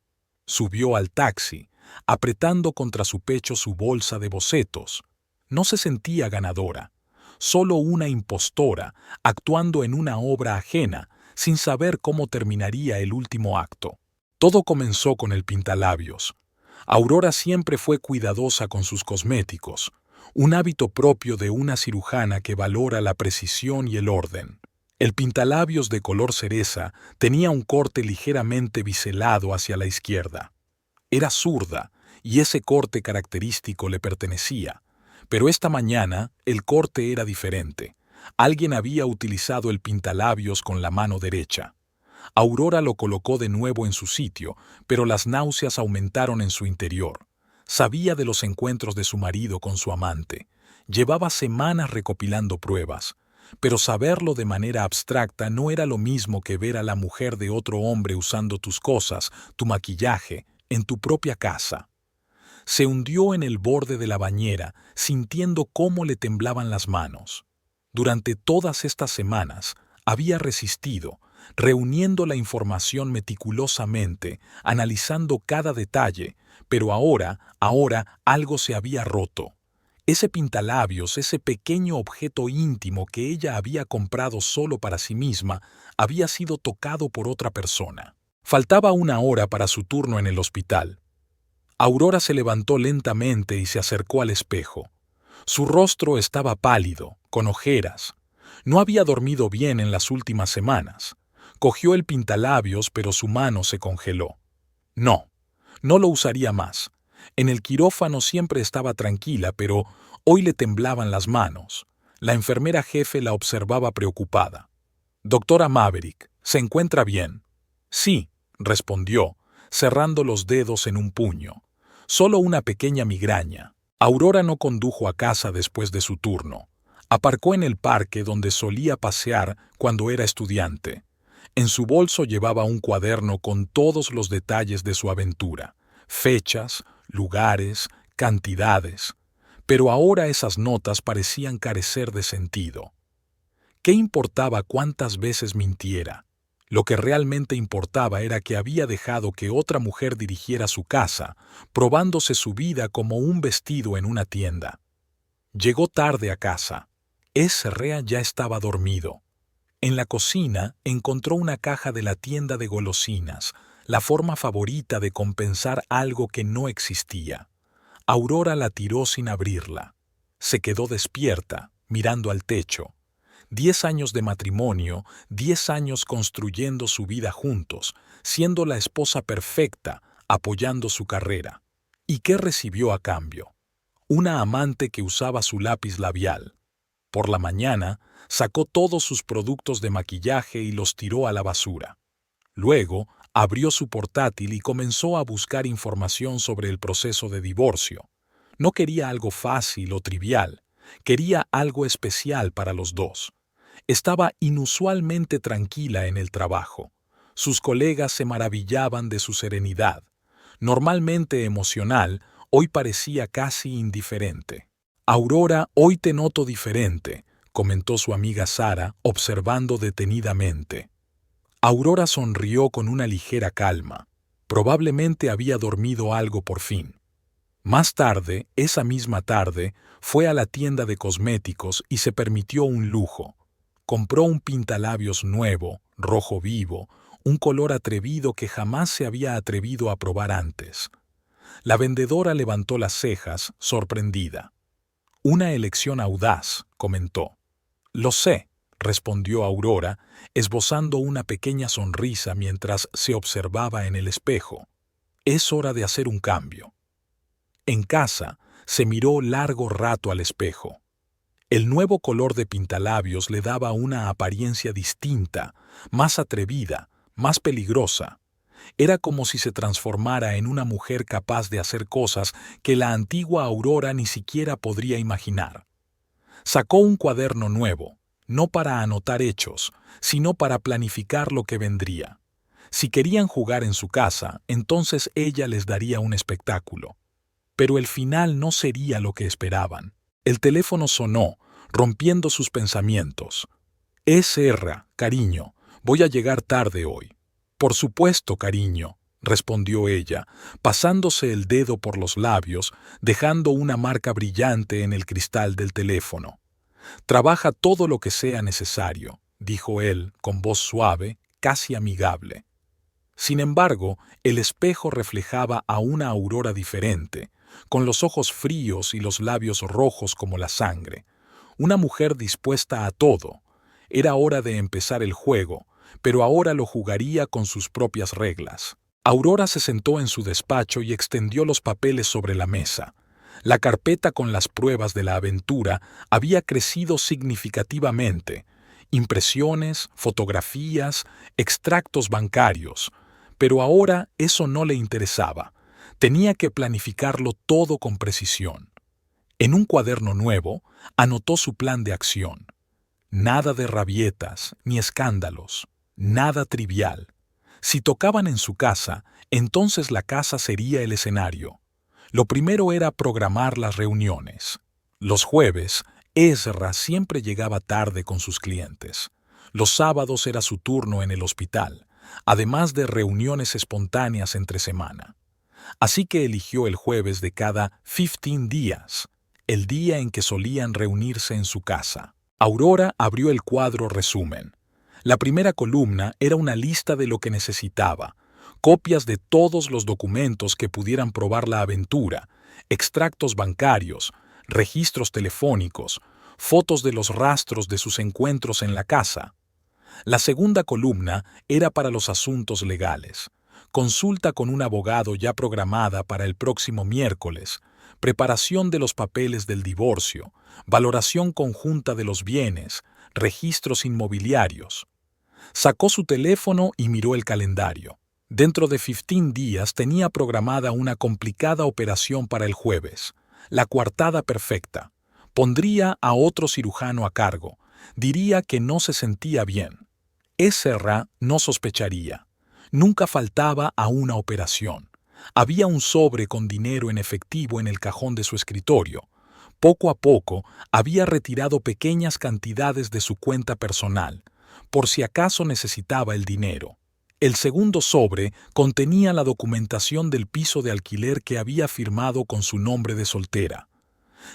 Subió al taxi, apretando contra su pecho su bolsa de bocetos. No se sentía ganadora, solo una impostora, actuando en una obra ajena, sin saber cómo terminaría el último acto. Todo comenzó con el pintalabios. Aurora siempre fue cuidadosa con sus cosméticos, un hábito propio de una cirujana que valora la precisión y el orden. El pintalabios de color cereza tenía un corte ligeramente biselado hacia la izquierda. Era zurda, y ese corte característico le pertenecía. Pero esta mañana el corte era diferente. Alguien había utilizado el pintalabios con la mano derecha. Aurora lo colocó de nuevo en su sitio, pero las náuseas aumentaron en su interior. Sabía de los encuentros de su marido con su amante. Llevaba semanas recopilando pruebas. Pero saberlo de manera abstracta no era lo mismo que ver a la mujer de otro hombre usando tus cosas, tu maquillaje, en tu propia casa. Se hundió en el borde de la bañera, sintiendo cómo le temblaban las manos. Durante todas estas semanas había resistido, reuniendo la información meticulosamente, analizando cada detalle, pero ahora algo se había roto. Ese pintalabios, ese pequeño objeto íntimo que ella había comprado solo para sí misma, había sido tocado por otra persona. Faltaba 1 hora para su turno en el hospital. Aurora se levantó lentamente y se acercó al espejo. Su rostro estaba pálido, con ojeras. No había dormido bien en las últimas semanas. Cogió el pintalabios, pero su mano se congeló. No, no lo usaría más. En el quirófano siempre estaba tranquila, pero hoy le temblaban las manos. La enfermera jefe la observaba preocupada. «Doctora Maverick, ¿se encuentra bien?» «Sí», respondió, cerrando los dedos en un puño. «Solo una pequeña migraña». Aurora no condujo a casa después de su turno. Aparcó en el parque donde solía pasear cuando era estudiante. En su bolso llevaba un cuaderno con todos los detalles de su aventura, fechas, lugares, cantidades. Pero ahora esas notas parecían carecer de sentido. ¿Qué importaba cuántas veces mintiera? Lo que realmente importaba era que había dejado que otra mujer dirigiera su casa, probándose su vida como un vestido en una tienda. Llegó tarde a casa. Ezra ya estaba dormido. En la cocina encontró una caja de la tienda de golosinas, la forma favorita de compensar algo que no existía. Aurora la tiró sin abrirla. Se quedó despierta, mirando al techo. 10 años de matrimonio, 10 años construyendo su vida juntos, siendo la esposa perfecta, apoyando su carrera. ¿Y qué recibió a cambio? Una amante que usaba su lápiz labial. Por la mañana, sacó todos sus productos de maquillaje y los tiró a la basura. Luego, abrió su portátil y comenzó a buscar información sobre el proceso de divorcio. No quería algo fácil o trivial, quería algo especial para los dos. Estaba inusualmente tranquila en el trabajo. Sus colegas se maravillaban de su serenidad. Normalmente emocional, hoy parecía casi indiferente. «Aurora, hoy te noto diferente», comentó su amiga Sara, observando detenidamente. Aurora sonrió con una ligera calma. Probablemente había dormido algo por fin. Más tarde, esa misma tarde, fue a la tienda de cosméticos y se permitió un lujo. Compró un pintalabios nuevo, rojo vivo, un color atrevido que jamás se había atrevido a probar antes. La vendedora levantó las cejas, sorprendida. «Una elección audaz», comentó. «Lo sé», respondió Aurora, esbozando una pequeña sonrisa mientras se observaba en el espejo. «Es hora de hacer un cambio». En casa, se miró largo rato al espejo. El nuevo color de pintalabios le daba una apariencia distinta, más atrevida, más peligrosa. Era como si se transformara en una mujer capaz de hacer cosas que la antigua Aurora ni siquiera podría imaginar. Sacó un cuaderno nuevo, no para anotar hechos, sino para planificar lo que vendría. Si querían jugar en su casa, entonces ella les daría un espectáculo. Pero el final no sería lo que esperaban. El teléfono sonó, rompiendo sus pensamientos. «Ezra, cariño, voy a llegar tarde hoy». «Por supuesto, cariño», respondió ella, pasándose el dedo por los labios, dejando una marca brillante en el cristal del teléfono. «Trabaja todo lo que sea necesario», dijo él con voz suave, casi amigable. Sin embargo, el espejo reflejaba a una Aurora diferente, con los ojos fríos y los labios rojos como la sangre. Una mujer dispuesta a todo. Era hora de empezar el juego, pero ahora lo jugaría con sus propias reglas. Aurora se sentó en su despacho y extendió los papeles sobre la mesa. La carpeta con las pruebas de la aventura había crecido significativamente. Impresiones, fotografías, extractos bancarios. Pero ahora eso no le interesaba. Tenía que planificarlo todo con precisión. En un cuaderno nuevo, anotó su plan de acción. Nada de rabietas ni escándalos. Nada trivial. Si tocaban en su casa, entonces la casa sería el escenario. Lo primero era programar las reuniones. Los jueves, Ezra siempre llegaba tarde con sus clientes. Los sábados era su turno en el hospital, además de reuniones espontáneas entre semana. Así que eligió el jueves de cada 15 días, el día en que solían reunirse en su casa. Aurora abrió el cuadro resumen. La primera columna era una lista de lo que necesitaba, copias de todos los documentos que pudieran probar la aventura, extractos bancarios, registros telefónicos, fotos de los rastros de sus encuentros en la casa. La segunda columna era para los asuntos legales. Consulta con un abogado ya programada para el próximo miércoles, preparación de los papeles del divorcio, valoración conjunta de los bienes, registros inmobiliarios. Sacó su teléfono y miró el calendario. Dentro de 15 días tenía programada una complicada operación para el jueves, la coartada perfecta. Pondría a otro cirujano a cargo. Diría que no se sentía bien. Ezra no sospecharía. Nunca faltaba a una operación. Había un sobre con dinero en efectivo en el cajón de su escritorio. Poco a poco había retirado pequeñas cantidades de su cuenta personal, por si acaso necesitaba el dinero. El segundo sobre contenía la documentación del piso de alquiler que había firmado con su nombre de soltera.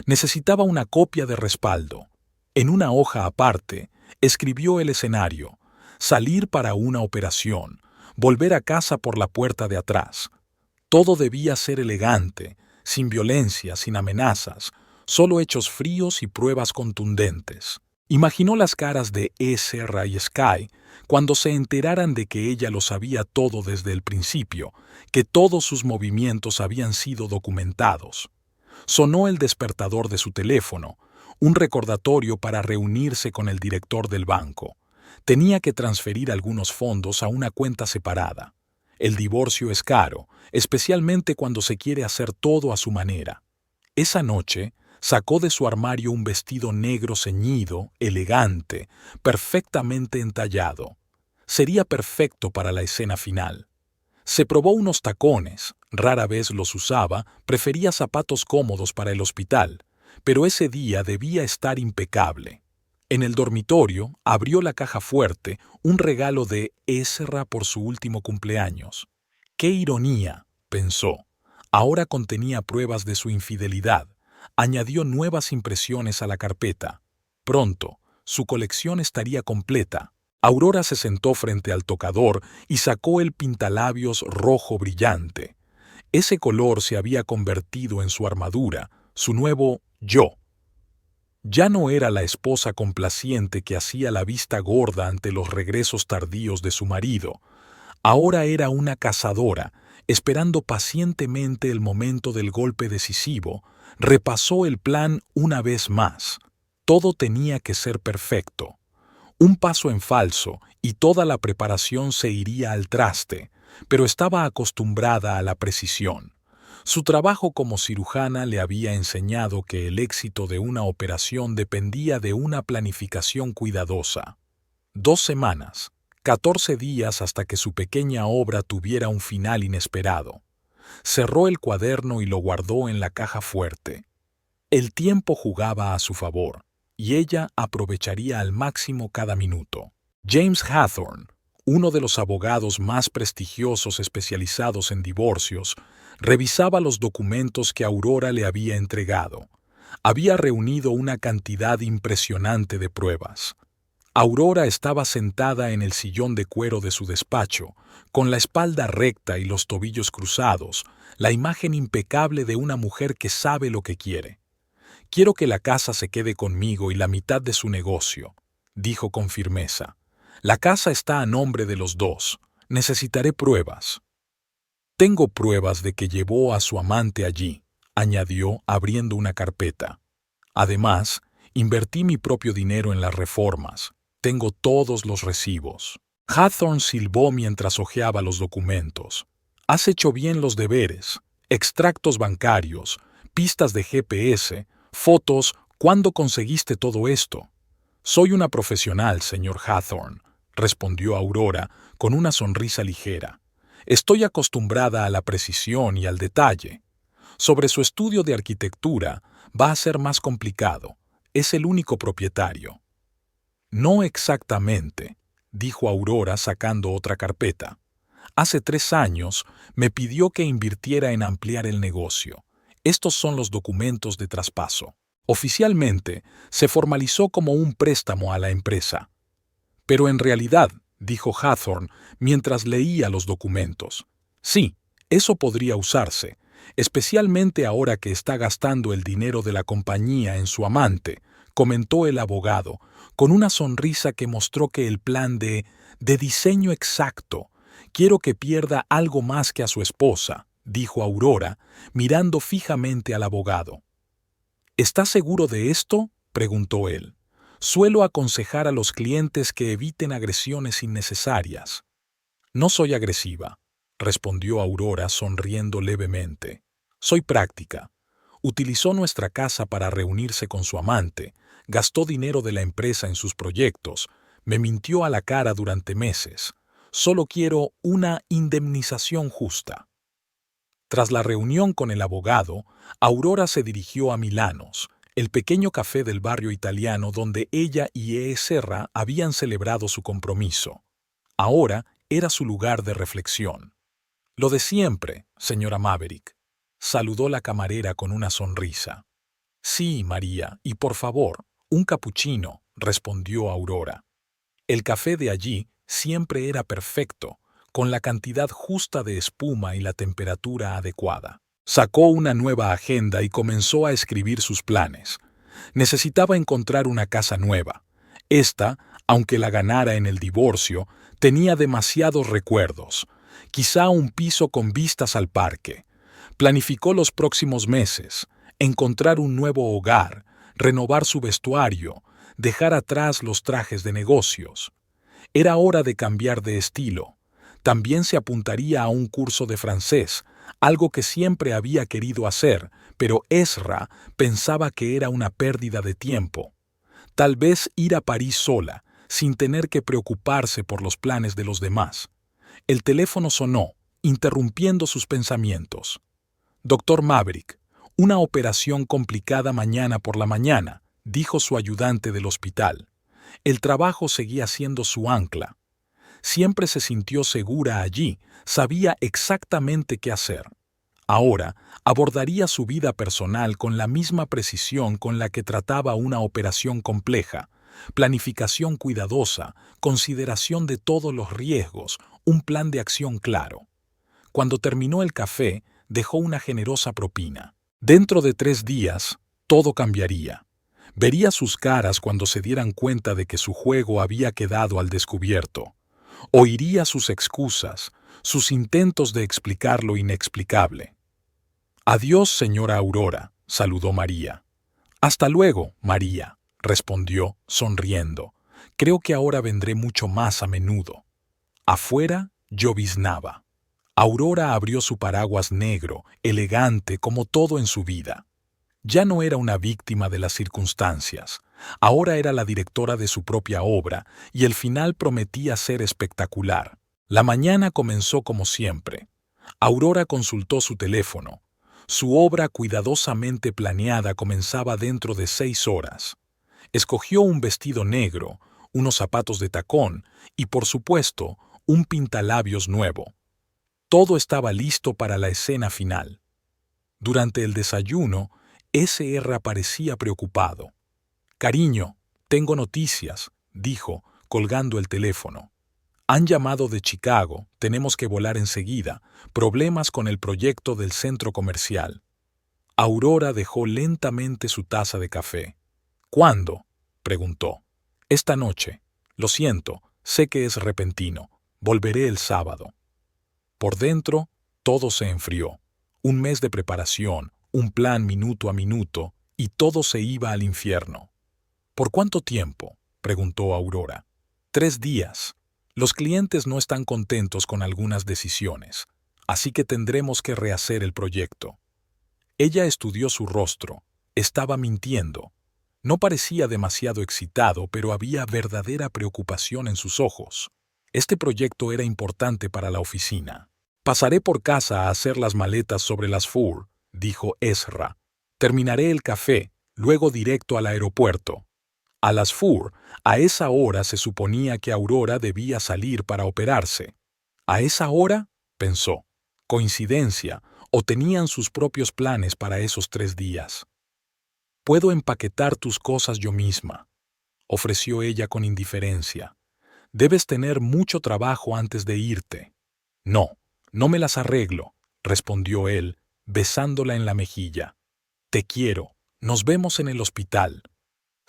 Necesitaba una copia de respaldo. En una hoja aparte, escribió el escenario: salir para una operación, volver a casa por la puerta de atrás. Todo debía ser elegante, sin violencia, sin amenazas, solo hechos fríos y pruebas contundentes. Imaginó las caras de Ezra y Sky cuando se enteraran de que ella lo sabía todo desde el principio, que todos sus movimientos habían sido documentados. Sonó el despertador de su teléfono, un recordatorio para reunirse con el director del banco. Tenía que transferir algunos fondos a una cuenta separada. El divorcio es caro, especialmente cuando se quiere hacer todo a su manera. Esa noche, sacó de su armario un vestido negro ceñido, elegante, perfectamente entallado. Sería perfecto para la escena final. Se probó unos tacones, rara vez los usaba, prefería zapatos cómodos para el hospital, pero ese día debía estar impecable. En el dormitorio abrió la caja fuerte, un regalo de Ezra por su último cumpleaños. ¡Qué ironía!, pensó. Ahora contenía pruebas de su infidelidad. Añadió nuevas impresiones a la carpeta. Pronto, su colección estaría completa. Aurora se sentó frente al tocador y sacó el pintalabios rojo brillante. Ese color se había convertido en su armadura, su nuevo yo. Ya no era la esposa complaciente que hacía la vista gorda ante los regresos tardíos de su marido. Ahora era una cazadora, esperando pacientemente el momento del golpe decisivo. Repasó el plan una vez más. Todo tenía que ser perfecto. Un paso en falso y toda la preparación se iría al traste, pero estaba acostumbrada a la precisión. Su trabajo como cirujana le había enseñado que el éxito de una operación dependía de una planificación cuidadosa. 2 semanas, 14 días hasta que su pequeña obra tuviera un final inesperado. Cerró el cuaderno y lo guardó en la caja fuerte. El tiempo jugaba a su favor, y ella aprovecharía al máximo cada minuto. James Hathorne, uno de los abogados más prestigiosos especializados en divorcios, revisaba los documentos que Aurora le había entregado. Había reunido una cantidad impresionante de pruebas. Aurora estaba sentada en el sillón de cuero de su despacho, con la espalda recta y los tobillos cruzados, la imagen impecable de una mujer que sabe lo que quiere. «Quiero que la casa se quede conmigo y la mitad de su negocio», dijo con firmeza. «La casa está a nombre de los dos. Necesitaré pruebas». «Tengo pruebas de que llevó a su amante allí», añadió abriendo una carpeta. «Además, invertí mi propio dinero en las reformas. Tengo todos los recibos». Hathorne silbó mientras hojeaba los documentos. «Has hecho bien los deberes. Extractos bancarios, pistas de GPS, fotos. ¿Cuándo conseguiste todo esto?» «Soy una profesional, señor Hathorne», respondió Aurora con una sonrisa ligera. «Estoy acostumbrada a la precisión y al detalle. Sobre su estudio de arquitectura va a ser más complicado. Es el único propietario». «No exactamente», dijo Aurora sacando otra carpeta. «Hace 3 años me pidió que invirtiera en ampliar el negocio. Estos son los documentos de traspaso. Oficialmente, se formalizó como un préstamo a la empresa. Pero en realidad», dijo Hathorne mientras leía los documentos, «sí, eso podría usarse, especialmente ahora que está gastando el dinero de la compañía en su amante, comentó el abogado, con una sonrisa que mostró que el plan de diseño exacto. Quiero que pierda algo más que a su esposa, dijo Aurora, mirando fijamente al abogado. ¿Estás seguro de esto?, preguntó él. Suelo aconsejar a los clientes que eviten agresiones innecesarias. No soy agresiva, respondió Aurora sonriendo levemente. Soy práctica. Utilizó nuestra casa para reunirse con su amante, gastó dinero de la empresa en sus proyectos, me mintió a la cara durante meses. Solo quiero una indemnización justa. Tras la reunión con el abogado, Aurora se dirigió a Milanos, el pequeño café del barrio italiano donde ella y E. Serra habían celebrado su compromiso. Ahora era su lugar de reflexión. Lo de siempre, señora Maverick, saludó la camarera con una sonrisa. Sí, María, y por favor, un capuchino, respondió Aurora. El café de allí siempre era perfecto, con la cantidad justa de espuma y la temperatura adecuada. Sacó una nueva agenda y comenzó a escribir sus planes. Necesitaba encontrar una casa nueva. Esta, aunque la ganara en el divorcio, tenía demasiados recuerdos. Quizá un piso con vistas al parque. Planificó los próximos meses, encontrar un nuevo hogar, renovar su vestuario, dejar atrás los trajes de negocios. Era hora de cambiar de estilo. También se apuntaría a un curso de francés, algo que siempre había querido hacer, pero Ezra pensaba que era una pérdida de tiempo. Tal vez ir a París sola, sin tener que preocuparse por los planes de los demás. El teléfono sonó, interrumpiendo sus pensamientos. Doctor Maverick, una operación complicada mañana por la mañana, dijo su ayudante del hospital. El trabajo seguía siendo su ancla. Siempre se sintió segura allí, sabía exactamente qué hacer. Ahora abordaría su vida personal con la misma precisión con la que trataba una operación compleja, planificación cuidadosa, consideración de todos los riesgos, un plan de acción claro. Cuando terminó el café, dejó una generosa propina. Dentro de 3 días, todo cambiaría. Vería sus caras cuando se dieran cuenta de que su juego había quedado al descubierto. Oiría sus excusas, sus intentos de explicar lo inexplicable. Adiós, señora Aurora, saludó María. Hasta luego, María, respondió, sonriendo. Creo que ahora vendré mucho más a menudo. Afuera lloviznaba. Aurora abrió su paraguas negro, elegante como todo en su vida. Ya no era una víctima de las circunstancias. Ahora era la directora de su propia obra y el final prometía ser espectacular. La mañana comenzó como siempre. Aurora consultó su teléfono. Su obra cuidadosamente planeada comenzaba dentro de 6 horas. Escogió un vestido negro, unos zapatos de tacón y, por supuesto, un pintalabios nuevo. Todo estaba listo para la escena final. Durante el desayuno, S.R. parecía preocupado. «Cariño, tengo noticias», dijo, colgando el teléfono. «Han llamado de Chicago, tenemos que volar enseguida. Problemas con el proyecto del centro comercial». Aurora dejó lentamente su taza de café. «¿Cuándo?», preguntó. «Esta noche. Lo siento, sé que es repentino. Volveré el sábado». Por dentro, todo se enfrió. Un mes de preparación, un plan minuto a minuto, y todo se iba al infierno. «¿Por cuánto tiempo?», preguntó Aurora. «3 días. Los clientes no están contentos con algunas decisiones, así que tendremos que rehacer el proyecto». Ella estudió su rostro. Estaba mintiendo. No parecía demasiado excitado, pero había verdadera preocupación en sus ojos. Este proyecto era importante para la oficina. «Pasaré por casa a hacer las maletas sobre las Fur», dijo Ezra. «Terminaré el café, luego directo al aeropuerto». A las Fur, a esa hora se suponía que Aurora debía salir para operarse. ¿A esa hora?, pensó. ¿Coincidencia o tenían sus propios planes para esos 3 días? «Puedo empaquetar tus cosas yo misma», ofreció ella con indiferencia. «Debes tener mucho trabajo antes de irte». «No, no me las arreglo», respondió él, besándola en la mejilla. «Te quiero. Nos vemos en el hospital».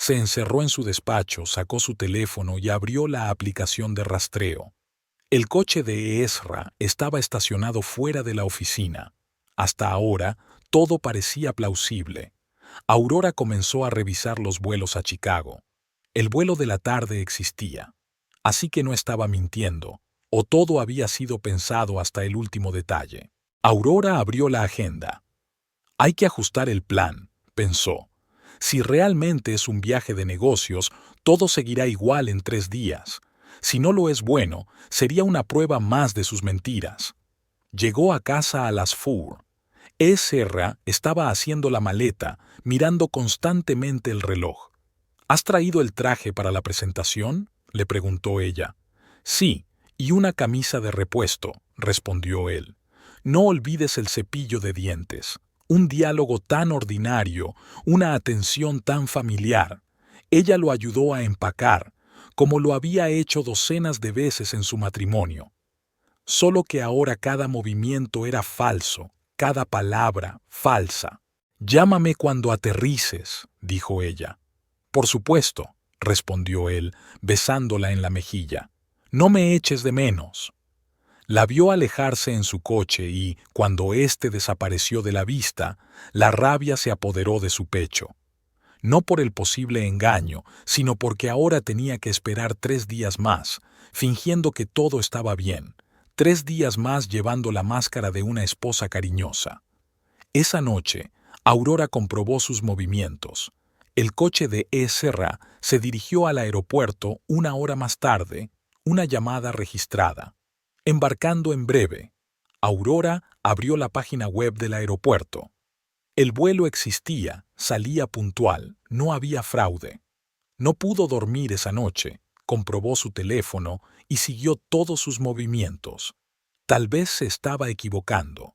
Se encerró en su despacho, sacó su teléfono y abrió la aplicación de rastreo. El coche de Ezra estaba estacionado fuera de la oficina. Hasta ahora, todo parecía plausible. Aurora comenzó a revisar los vuelos a Chicago. El vuelo de la tarde existía. Así que no estaba mintiendo, o todo había sido pensado hasta el último detalle. Aurora abrió la agenda. Hay que ajustar el plan, pensó. Si realmente es un viaje de negocios, todo seguirá igual en 3 días. Si no lo es bueno, sería una prueba más de sus mentiras. Llegó a casa a las 4. Ezra estaba haciendo la maleta, mirando constantemente el reloj. ¿Has traído el traje para la presentación?, le preguntó ella. Sí, y una camisa de repuesto, respondió él. No olvides el cepillo de dientes. Un diálogo tan ordinario, una atención tan familiar. Ella lo ayudó a empacar, como lo había hecho docenas de veces en su matrimonio. Solo que ahora cada movimiento era falso, cada palabra falsa. Llámame cuando aterrices, dijo ella. Por supuesto, respondió él, besándola en la mejilla. No me eches de menos. La vio alejarse en su coche y, cuando éste desapareció de la vista, la rabia se apoderó de su pecho. No por el posible engaño, sino porque ahora tenía que esperar 3 días más, fingiendo que todo estaba bien, 3 días más llevando la máscara de una esposa cariñosa. Esa noche, Aurora comprobó sus movimientos. El coche de Ezra se dirigió al aeropuerto 1 hora más tarde, una llamada registrada. Embarcando en breve. Aurora abrió la página web del aeropuerto. El vuelo existía, salía puntual, no había fraude. No pudo dormir esa noche, comprobó su teléfono y siguió todos sus movimientos. Tal vez se estaba equivocando.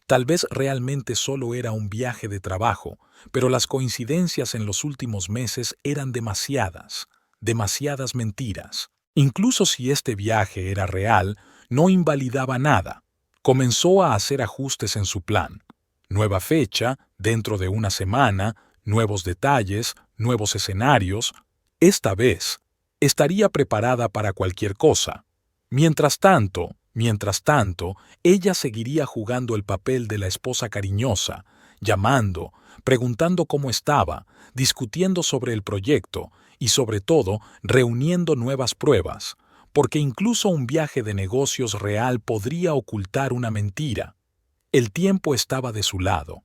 Tal vez realmente solo era un viaje de trabajo, pero las coincidencias en los últimos meses eran demasiadas, demasiadas mentiras. Incluso si este viaje era real, no invalidaba nada. Comenzó a hacer ajustes en su plan. Nueva fecha, dentro de una semana, nuevos detalles, nuevos escenarios. Esta vez, estaría preparada para cualquier cosa. Mientras tanto, ella seguiría jugando el papel de la esposa cariñosa, llamando, preguntando cómo estaba, discutiendo sobre el proyecto y, sobre todo, reuniendo nuevas pruebas, porque incluso un viaje de negocios real podría ocultar una mentira. El tiempo estaba de su lado.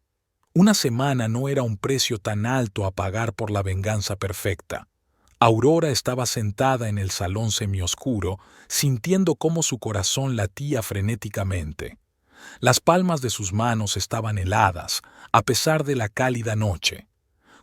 Una semana no era un precio tan alto a pagar por la venganza perfecta. Aurora estaba sentada en el salón semioscuro, sintiendo cómo su corazón latía frenéticamente. Las palmas de sus manos estaban heladas, a pesar de la cálida noche.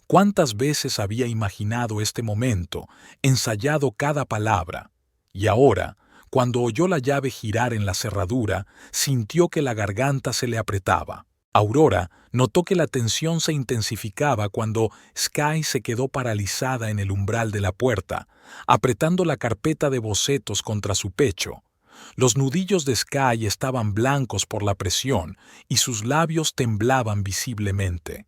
¿Cuántas veces había imaginado este momento, ensayado cada palabra? Y ahora, cuando oyó la llave girar en la cerradura, sintió que la garganta se le apretaba. Aurora notó que la tensión se intensificaba cuando Sky se quedó paralizada en el umbral de la puerta, apretando la carpeta de bocetos contra su pecho. Los nudillos de Sky estaban blancos por la presión y sus labios temblaban visiblemente.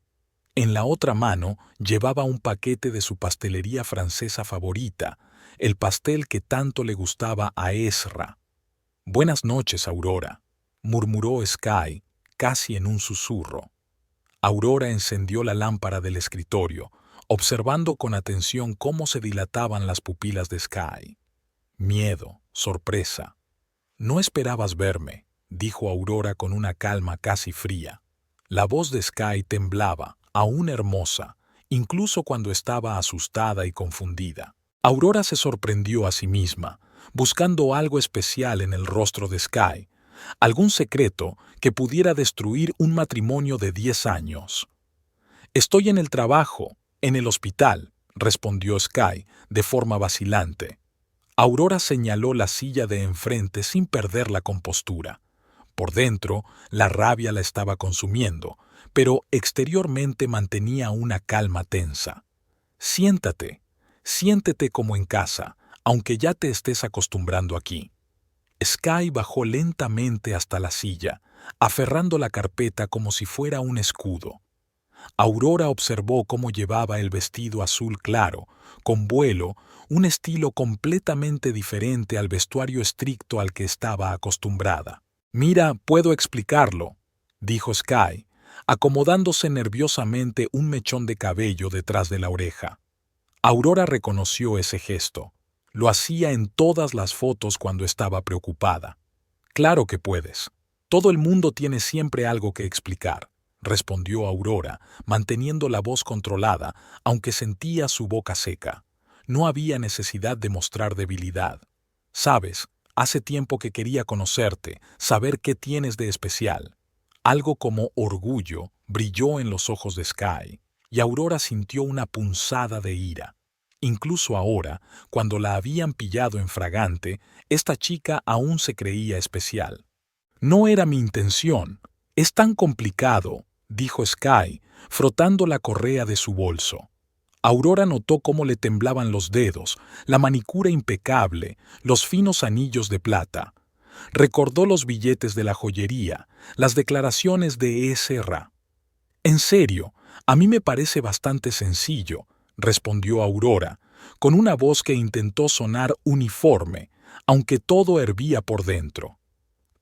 En la otra mano llevaba un paquete de su pastelería francesa favorita, el pastel que tanto le gustaba a Ezra. «Buenas noches, Aurora», murmuró Sky, casi en un susurro. Aurora encendió la lámpara del escritorio, observando con atención cómo se dilataban las pupilas de Sky. Miedo, sorpresa. «No esperabas verme», dijo Aurora con una calma casi fría. La voz de Sky temblaba, aún hermosa, incluso cuando estaba asustada y confundida. Aurora se sorprendió a sí misma, buscando algo especial en el rostro de Sky, algún secreto que pudiera destruir un matrimonio de 10 años. «Estoy en el trabajo, en el hospital», respondió Sky, de forma vacilante. Aurora señaló la silla de enfrente sin perder la compostura. Por dentro, la rabia la estaba consumiendo, pero exteriormente mantenía una calma tensa. «Siéntate, siéntete como en casa, aunque ya te estés acostumbrando aquí». Sky bajó lentamente hasta la silla, aferrando la carpeta como si fuera un escudo. Aurora observó cómo llevaba el vestido azul claro, con vuelo, un estilo completamente diferente al vestuario estricto al que estaba acostumbrada. «Mira, puedo explicarlo», dijo Sky, acomodándose nerviosamente un mechón de cabello detrás de la oreja. Aurora reconoció ese gesto. Lo hacía en todas las fotos cuando estaba preocupada. «Claro que puedes. Todo el mundo tiene siempre algo que explicar», respondió Aurora, manteniendo la voz controlada, aunque sentía su boca seca. No había necesidad de mostrar debilidad. «Sabes, hace tiempo que quería conocerte, saber qué tienes de especial». Algo como orgullo brilló en los ojos de Sky, y Aurora sintió una punzada de ira. Incluso ahora, cuando la habían pillado en fragante, esta chica aún se creía especial. «No era mi intención. Es tan complicado», dijo Sky, frotando la correa de su bolso. Aurora notó cómo le temblaban los dedos, la manicura impecable, los finos anillos de plata. Recordó los billetes de la joyería, las declaraciones de E.S.R.A. «En serio, a mí me parece bastante sencillo», respondió Aurora, con una voz que intentó sonar uniforme, aunque todo hervía por dentro.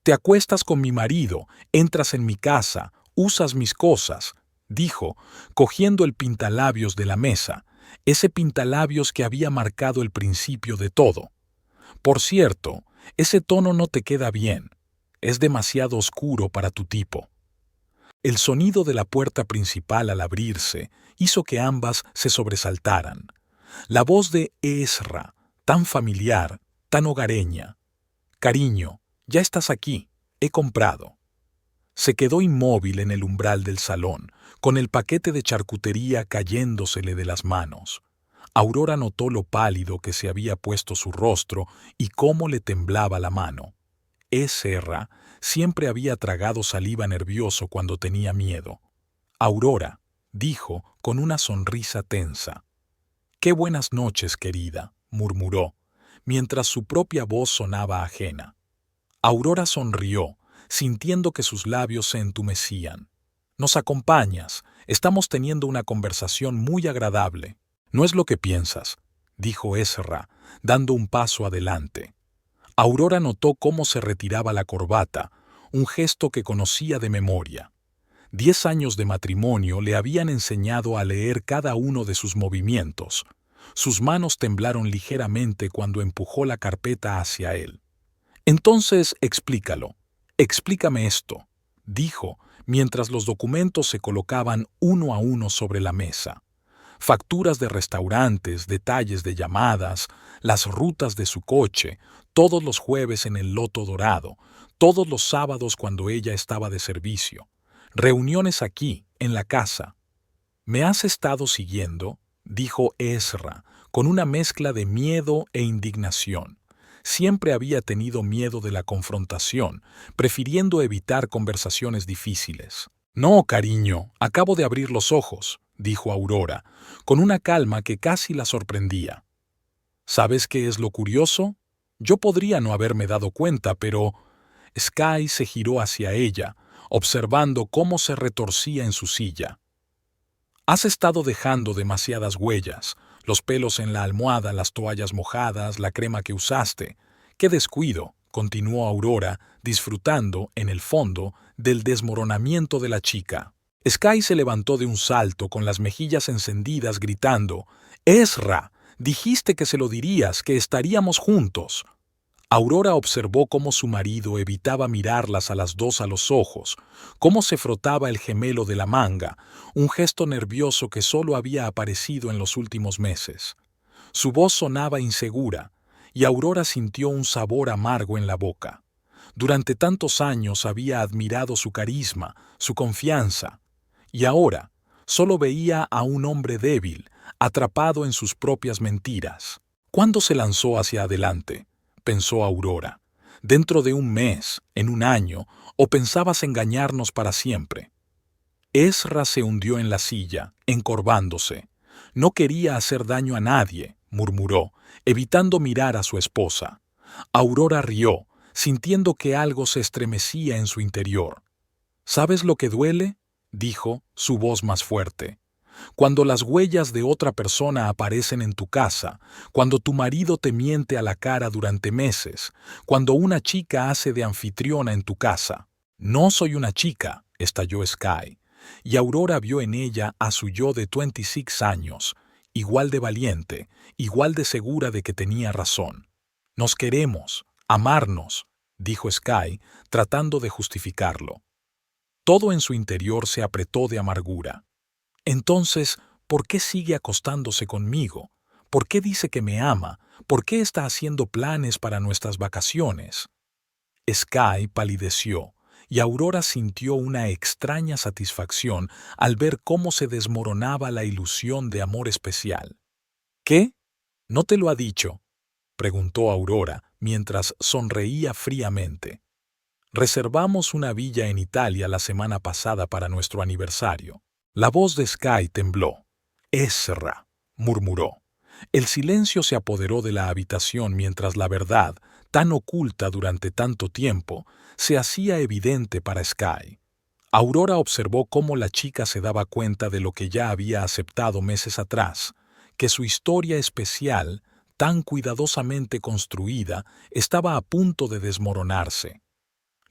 «Te acuestas con mi marido, entras en mi casa, usas mis cosas», dijo, cogiendo el pintalabios de la mesa, ese pintalabios que había marcado el principio de todo. «Por cierto, ese tono no te queda bien. Es demasiado oscuro para tu tipo». El sonido de la puerta principal al abrirse hizo que ambas se sobresaltaran. La voz de E.S.R.A., tan familiar, tan hogareña. «Cariño, ya estás aquí. He comprado». Se quedó inmóvil en el umbral del salón, con el paquete de charcutería cayéndosele de las manos. Aurora notó lo pálido que se había puesto su rostro y cómo le temblaba la mano. E.S.R.A. siempre había tragado saliva nervioso cuando tenía miedo. «Aurora», dijo con una sonrisa tensa. «Qué buenas noches, querida», murmuró, mientras su propia voz sonaba ajena. Aurora sonrió, sintiendo que sus labios se entumecían. «Nos acompañas. Estamos teniendo una conversación muy agradable». «No es lo que piensas», dijo E.S.R.A., dando un paso adelante. Aurora notó cómo se retiraba la corbata, un gesto que conocía de memoria. 10 años de matrimonio le habían enseñado a leer cada uno de sus movimientos. Sus manos temblaron ligeramente cuando empujó la carpeta hacia él. «Entonces, explícalo. Explícame esto», dijo, mientras los documentos se colocaban uno a uno sobre la mesa. Facturas de restaurantes, detalles de llamadas, las rutas de su coche, todos los jueves en el Loto Dorado, todos los sábados cuando ella estaba de servicio, reuniones aquí, en la casa. «¿Me has estado siguiendo?», dijo E.S.R.A., con una mezcla de miedo e indignación. Siempre había tenido miedo de la confrontación, prefiriendo evitar conversaciones difíciles. «No, cariño, acabo de abrir los ojos», dijo Aurora, con una calma que casi la sorprendía. «¿Sabes qué es lo curioso? Yo podría no haberme dado cuenta, pero...» Sky se giró hacia ella, observando cómo se retorcía en su silla. «Has estado dejando demasiadas huellas, los pelos en la almohada, las toallas mojadas, la crema que usaste. ¡Qué descuido!», continuó Aurora, disfrutando, en el fondo, del desmoronamiento de la chica. Sky se levantó de un salto con las mejillas encendidas gritando: «¡E.S.R.A., dijiste que se lo dirías, que estaríamos juntos!». Aurora observó cómo su marido evitaba mirarlas a las dos a los ojos, cómo se frotaba el gemelo de la manga, un gesto nervioso que solo había aparecido en los últimos meses. Su voz sonaba insegura, y Aurora sintió un sabor amargo en la boca. Durante tantos años había admirado su carisma, su confianza, y ahora solo veía a un hombre débil, atrapado en sus propias mentiras. ¿Cuándo se lanzó hacia adelante?, pensó Aurora. ¿Dentro de un mes, en un año, o pensabas engañarnos para siempre? E.S.R.A. se hundió en la silla, encorvándose. «No quería hacer daño a nadie», murmuró, evitando mirar a su esposa. Aurora rió, sintiendo que algo se estremecía en su interior. «¿Sabes lo que duele?», dijo, su voz más fuerte. Cuando las huellas de otra persona aparecen en tu casa, cuando tu marido te miente a la cara durante meses, cuando una chica hace de anfitriona en tu casa. No soy una chica, estalló Sky, y Aurora vio en ella a su yo de 26 años, igual de valiente, igual de segura de que tenía razón. Nos queremos, amarnos, dijo Sky, tratando de justificarlo. Todo en su interior se apretó de amargura. Entonces, ¿por qué sigue acostándose conmigo? ¿Por qué dice que me ama? ¿Por qué está haciendo planes para nuestras vacaciones? Sky palideció, y Aurora sintió una extraña satisfacción al ver cómo se desmoronaba la ilusión de amor especial. ¿Qué? ¿No te lo ha dicho?, preguntó Aurora mientras sonreía fríamente. Reservamos una villa en Italia la semana pasada para nuestro aniversario. La voz de Sky tembló. Ezra, murmuró. El silencio se apoderó de la habitación mientras la verdad, tan oculta durante tanto tiempo, se hacía evidente para Sky. Aurora observó cómo la chica se daba cuenta de lo que ya había aceptado meses atrás, que su historia especial, tan cuidadosamente construida, estaba a punto de desmoronarse.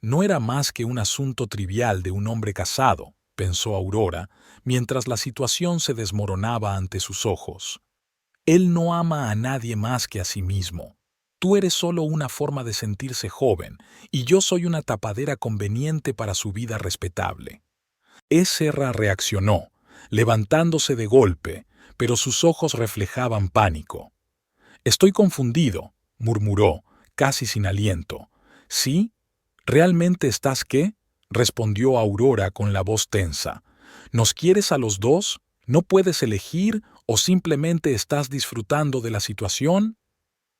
No era más que un asunto trivial de un hombre casado, pensó Aurora, mientras la situación se desmoronaba ante sus ojos. Él no ama a nadie más que a sí mismo. Tú eres solo una forma de sentirse joven, y yo soy una tapadera conveniente para su vida respetable. Ezra reaccionó, levantándose de golpe, pero sus ojos reflejaban pánico. Estoy confundido, murmuró, casi sin aliento. ¿Sí? ¿Realmente estás qué? Respondió Aurora con la voz tensa. ¿Nos quieres a los dos? ¿No puedes elegir o simplemente estás disfrutando de la situación?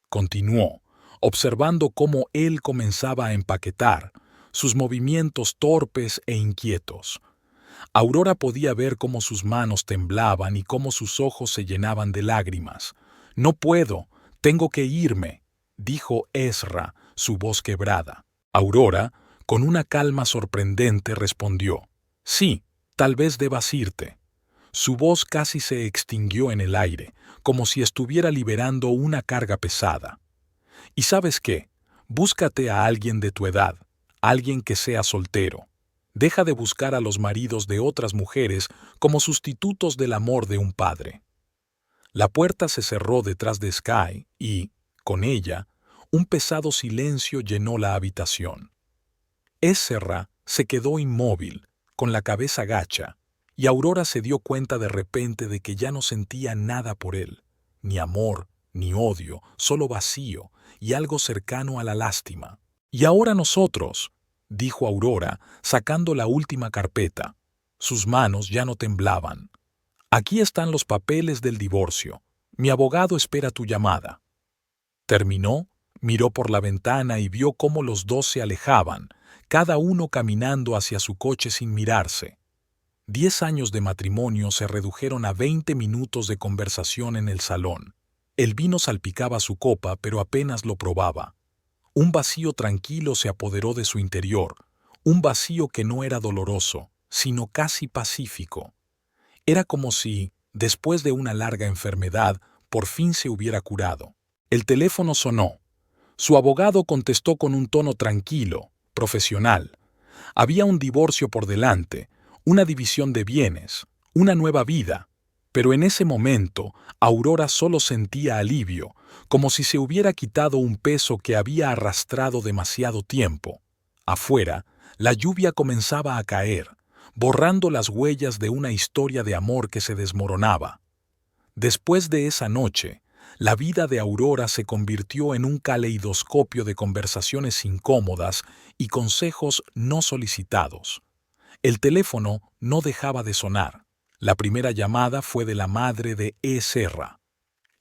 Continuó, observando cómo él comenzaba a empaquetar, sus movimientos torpes e inquietos. Aurora podía ver cómo sus manos temblaban y cómo sus ojos se llenaban de lágrimas. No puedo, tengo que irme, dijo Ezra, su voz quebrada. Aurora, con una calma sorprendente, respondió, sí, tal vez debas irte. Su voz casi se extinguió en el aire, como si estuviera liberando una carga pesada. ¿Y sabes qué? Búscate a alguien de tu edad, alguien que sea soltero. Deja de buscar a los maridos de otras mujeres como sustitutos del amor de un padre. La puerta se cerró detrás de Sky y, con ella, un pesado silencio llenó la habitación. Ezra se quedó inmóvil, con la cabeza gacha, y Aurora se dio cuenta de repente de que ya no sentía nada por él, ni amor, ni odio, solo vacío y algo cercano a la lástima. «Y ahora nosotros», dijo Aurora, sacando la última carpeta. Sus manos ya no temblaban. «Aquí están los papeles del divorcio. Mi abogado espera tu llamada». Terminó, miró por la ventana y vio cómo los dos se alejaban, cada uno caminando hacia su coche sin mirarse. 10 años de matrimonio se redujeron a 20 minutos de conversación en el salón. El vino salpicaba su copa, pero apenas lo probaba. Un vacío tranquilo se apoderó de su interior, un vacío que no era doloroso, sino casi pacífico. Era como si, después de una larga enfermedad, por fin se hubiera curado. El teléfono sonó. Su abogado contestó con un tono tranquilo, profesional. Había un divorcio por delante, una división de bienes, una nueva vida. Pero en ese momento, Aurora solo sentía alivio, como si se hubiera quitado un peso que había arrastrado demasiado tiempo. Afuera, la lluvia comenzaba a caer, borrando las huellas de una historia de amor que se desmoronaba. Después de esa noche, la vida de Aurora se convirtió en un caleidoscopio de conversaciones incómodas y consejos no solicitados. El teléfono no dejaba de sonar. La primera llamada fue de la madre de Ezra.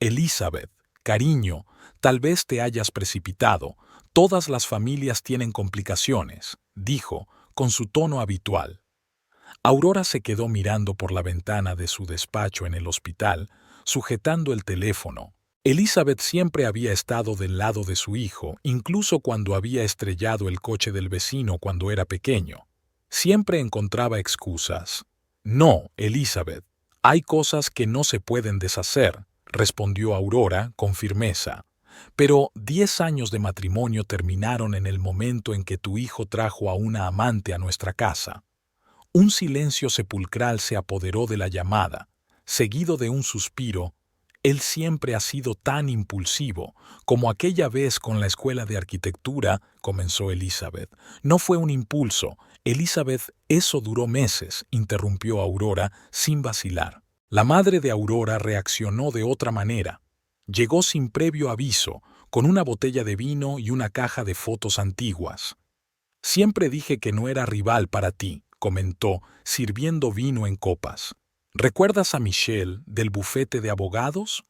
«Elizabeth, cariño, tal vez te hayas precipitado. Todas las familias tienen complicaciones», dijo, con su tono habitual. Aurora se quedó mirando por la ventana de su despacho en el hospital, sujetando el teléfono. Elizabeth siempre había estado del lado de su hijo, incluso cuando había estrellado el coche del vecino cuando era pequeño. Siempre encontraba excusas. No, Elizabeth, hay cosas que no se pueden deshacer, respondió Aurora con firmeza. Pero 10 años de matrimonio terminaron en el momento en que tu hijo trajo a una amante a nuestra casa. Un silencio sepulcral se apoderó de la llamada, seguido de un suspiro. Él siempre ha sido tan impulsivo, como aquella vez con la escuela de arquitectura, comenzó Elizabeth. No fue un impulso, Elizabeth, eso duró meses, interrumpió Aurora sin vacilar. La madre de Aurora reaccionó de otra manera. Llegó sin previo aviso, con una botella de vino y una caja de fotos antiguas. Siempre dije que no era rival para ti, comentó, sirviendo vino en copas. ¿Recuerdas a Michelle del bufete de abogados?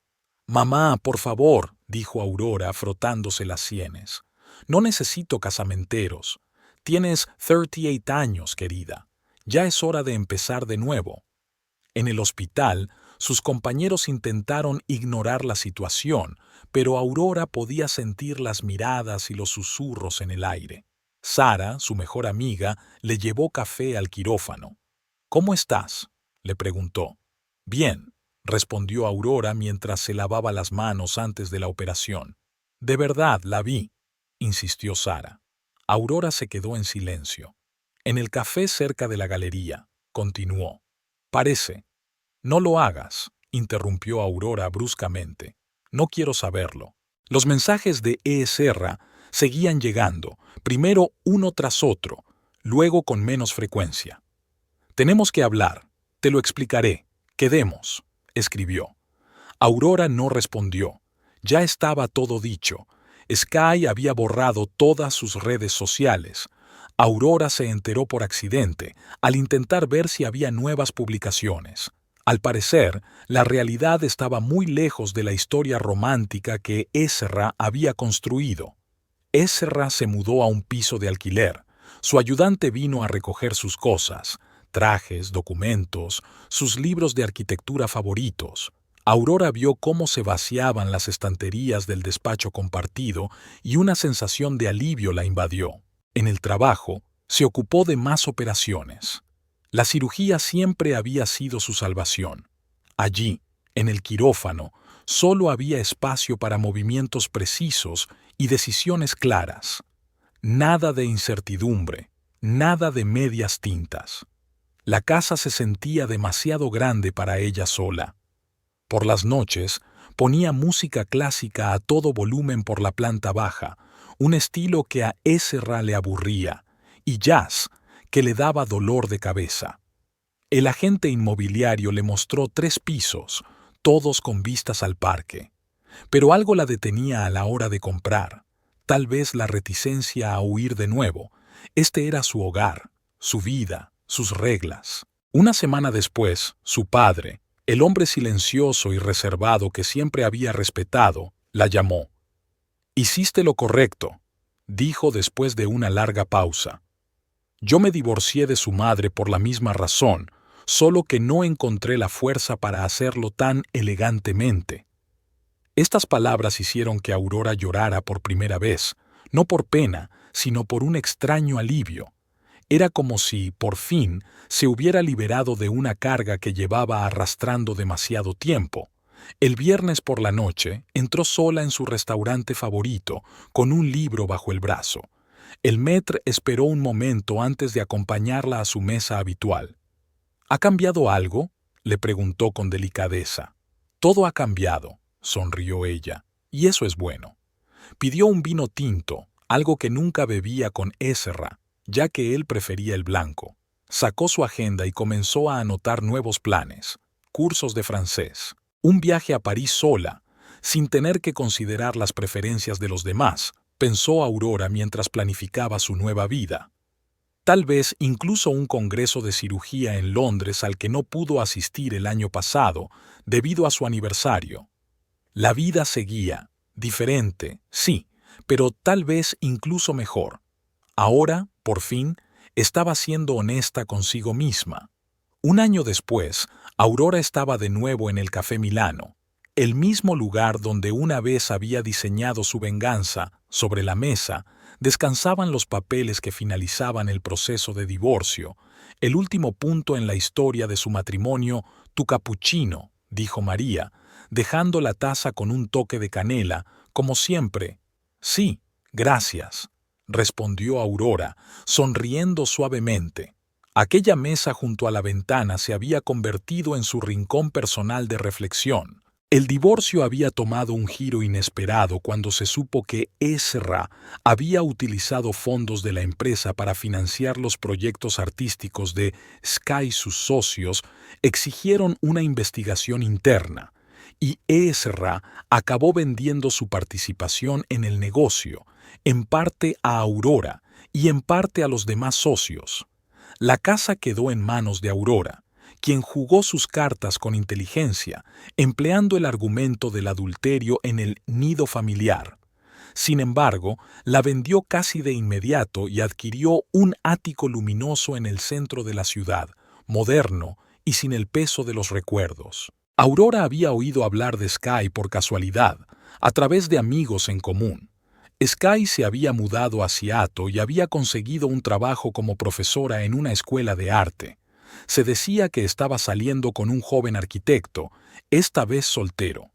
Mamá, por favor, dijo Aurora frotándose las sienes. No necesito casamenteros. Tienes 38 años, querida. Ya es hora de empezar de nuevo. En el hospital, sus compañeros intentaron ignorar la situación, pero Aurora podía sentir las miradas y los susurros en el aire. Sara, su mejor amiga, le llevó café al quirófano. ¿Cómo estás?, le preguntó. Bien, respondió Aurora mientras se lavaba las manos antes de la operación. De verdad, la vi, insistió Sara. Aurora se quedó en silencio. En el café cerca de la galería, continuó. Parece. No lo hagas, interrumpió Aurora bruscamente. No quiero saberlo. Los mensajes de Serra seguían llegando, primero uno tras otro, luego con menos frecuencia. Tenemos que hablar, te lo explicaré, quedemos, escribió. Aurora no respondió. Ya estaba todo dicho. Sky había borrado todas sus redes sociales. Aurora se enteró por accidente, al intentar ver si había nuevas publicaciones. Al parecer, la realidad estaba muy lejos de la historia romántica que Ezra había construido. Ezra se mudó a un piso de alquiler. Su ayudante vino a recoger sus cosas, trajes, documentos, sus libros de arquitectura favoritos. Aurora vio cómo se vaciaban las estanterías del despacho compartido y una sensación de alivio la invadió. En el trabajo, se ocupó de más operaciones. La cirugía siempre había sido su salvación. Allí, en el quirófano, solo había espacio para movimientos precisos y decisiones claras. Nada de incertidumbre, nada de medias tintas. La casa se sentía demasiado grande para ella sola. Por las noches, ponía música clásica a todo volumen por la planta baja, un estilo que a Ezra le aburría, y jazz, que le daba dolor de cabeza. El agente inmobiliario le mostró 3 pisos, todos con vistas al parque. Pero algo la detenía a la hora de comprar, tal vez la reticencia a huir de nuevo. Este era su hogar, su vida, sus reglas. Una semana después, su padre, el hombre silencioso y reservado que siempre había respetado, la llamó. «Hiciste lo correcto», dijo después de una larga pausa. «Yo me divorcié de su madre por la misma razón, solo que no encontré la fuerza para hacerlo tan elegantemente». Estas palabras hicieron que Aurora llorara por primera vez, no por pena, sino por un extraño alivio. Era como si, por fin, se hubiera liberado de una carga que llevaba arrastrando demasiado tiempo. El viernes por la noche entró sola en su restaurante favorito, con un libro bajo el brazo. El maître esperó un momento antes de acompañarla a su mesa habitual. ¿Ha cambiado algo?, le preguntó con delicadeza. Todo ha cambiado, sonrió ella, y eso es bueno. Pidió un vino tinto, algo que nunca bebía con Ezra, ya que él prefería el blanco. Sacó su agenda y comenzó a anotar nuevos planes, cursos de francés, un viaje a París sola, sin tener que considerar las preferencias de los demás, pensó Aurora mientras planificaba su nueva vida. Tal vez incluso un congreso de cirugía en Londres al que no pudo asistir el año pasado debido a su aniversario. La vida seguía, diferente, sí, pero tal vez incluso mejor. Ahora, por fin, estaba siendo honesta consigo misma. Un año después, Aurora estaba de nuevo en el Café Milano, el mismo lugar donde una vez había diseñado su venganza Sobre la mesa descansaban los papeles que finalizaban el proceso de divorcio, el último punto en la historia de su matrimonio. Tu capuchino, dijo María, dejando la taza con un toque de canela, como siempre. Sí, gracias, respondió Aurora, sonriendo suavemente. Aquella mesa junto a la ventana se había convertido en su rincón personal de reflexión. El divorcio había tomado un giro inesperado cuando se supo que Ezra había utilizado fondos de la empresa para financiar los proyectos artísticos de Sky. Sus socios exigieron una investigación interna, y Ezra acabó vendiendo su participación en el negocio, en parte a Aurora y en parte a los demás socios. La casa quedó en manos de Aurora, quien jugó sus cartas con inteligencia, empleando el argumento del adulterio en el nido familiar. Sin embargo, la vendió casi de inmediato y adquirió un ático luminoso en el centro de la ciudad, moderno y sin el peso de los recuerdos. Aurora había oído hablar de Sky por casualidad, a través de amigos en común. Sky se había mudado a Seattle y había conseguido un trabajo como profesora en una escuela de arte. Se decía que estaba saliendo con un joven arquitecto, esta vez soltero.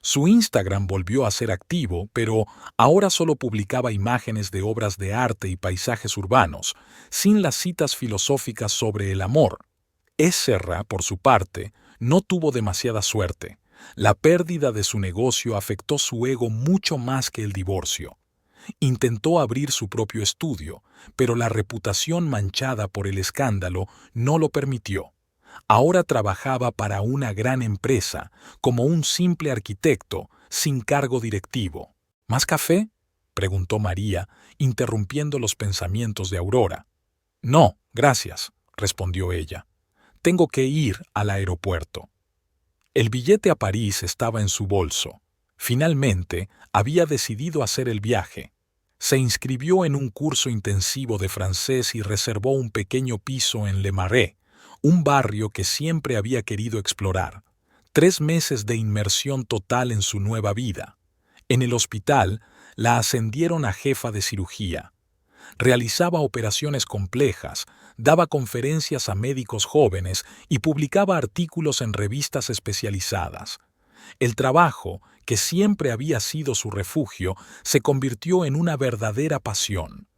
Su Instagram volvió a ser activo, pero ahora solo publicaba imágenes de obras de arte y paisajes urbanos, sin las citas filosóficas sobre el amor. Ezra, por su parte, no tuvo demasiada suerte. La pérdida de su negocio afectó su ego mucho más que el divorcio. Intentó abrir su propio estudio, pero la reputación manchada por el escándalo no lo permitió. Ahora trabajaba para una gran empresa, como un simple arquitecto, sin cargo directivo. ¿Más café?, preguntó María, interrumpiendo los pensamientos de Aurora. No, gracias, respondió ella. Tengo que ir al aeropuerto. El billete a París estaba en su bolso. Finalmente, había decidido hacer el viaje. Se inscribió en un curso intensivo de francés y reservó un pequeño piso en Le Marais, un barrio que siempre había querido explorar. 3 meses de inmersión total en su nueva vida. En el hospital, la ascendieron a jefa de cirugía. Realizaba operaciones complejas, daba conferencias a médicos jóvenes y publicaba artículos en revistas especializadas. El trabajo, que siempre había sido su refugio, se convirtió en una verdadera pasión.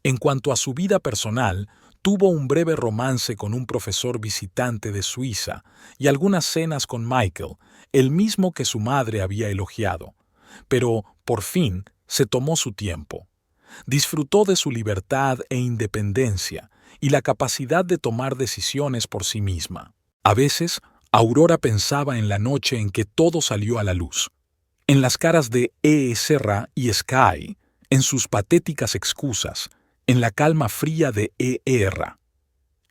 En cuanto a su vida personal, tuvo un breve romance con un profesor visitante de Suiza y algunas cenas con Michael, el mismo que su madre había elogiado. Pero, por fin, se tomó su tiempo. Disfrutó de su libertad e independencia y la capacidad de tomar decisiones por sí misma. A veces, Aurora pensaba en la noche en que todo salió a la luz, en las caras de Ezra y Sky, en sus patéticas excusas, en la calma fría de Ezra.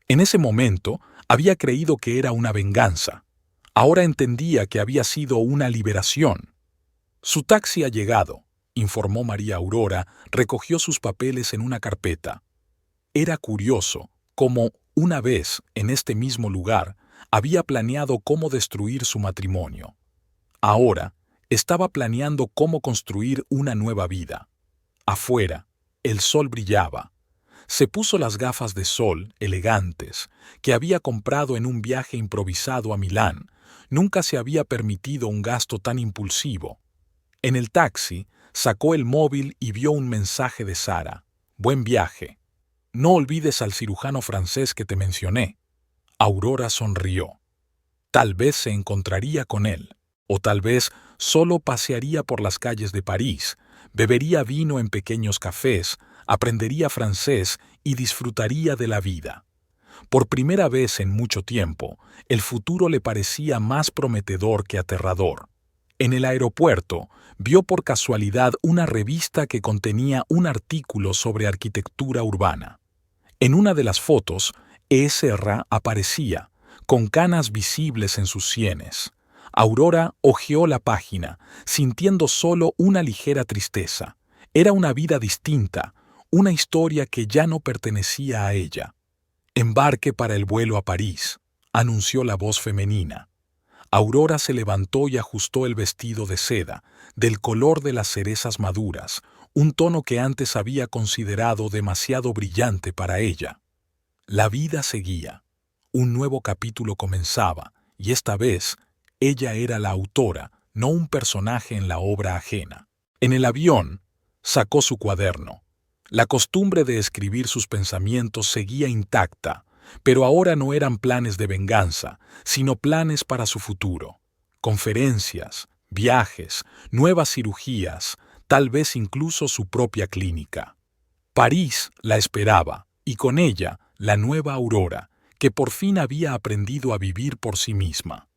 En ese momento, había creído que era una venganza. Ahora entendía que había sido una liberación. Su taxi ha llegado, informó María Aurora, recogió sus papeles en una carpeta. Era curioso cómo, una vez, en este mismo lugar, había planeado cómo destruir su matrimonio. Ahora, estaba planeando cómo construir una nueva vida. Afuera, el sol brillaba. Se puso las gafas de sol, elegantes, que había comprado en un viaje improvisado a Milán. Nunca se había permitido un gasto tan impulsivo. En el taxi, sacó el móvil y vio un mensaje de Sara. Buen viaje. No olvides al cirujano francés que te mencioné. Aurora sonrió. Tal vez se encontraría con él, o tal vez solo pasearía por las calles de París, bebería vino en pequeños cafés, aprendería francés y disfrutaría de la vida. Por primera vez en mucho tiempo, el futuro le parecía más prometedor que aterrador. En el aeropuerto, vio por casualidad una revista que contenía un artículo sobre arquitectura urbana. En una de las fotos, Ezra aparecía, con canas visibles en sus sienes. Aurora hojeó la página, sintiendo solo una ligera tristeza. Era una vida distinta, una historia que ya no pertenecía a ella. Embarque para el vuelo a París, anunció la voz femenina. Aurora se levantó y ajustó el vestido de seda, del color de las cerezas maduras, un tono que antes había considerado demasiado brillante para ella. La vida seguía. Un nuevo capítulo comenzaba, y esta vez ella era la autora, no un personaje en la obra ajena. En el avión, sacó su cuaderno. La costumbre de escribir sus pensamientos seguía intacta, pero ahora no eran planes de venganza, sino planes para su futuro. Conferencias, viajes, nuevas cirugías, tal vez incluso su propia clínica. París la esperaba, y con ella la nueva Aurora, que por fin había aprendido a vivir por sí misma.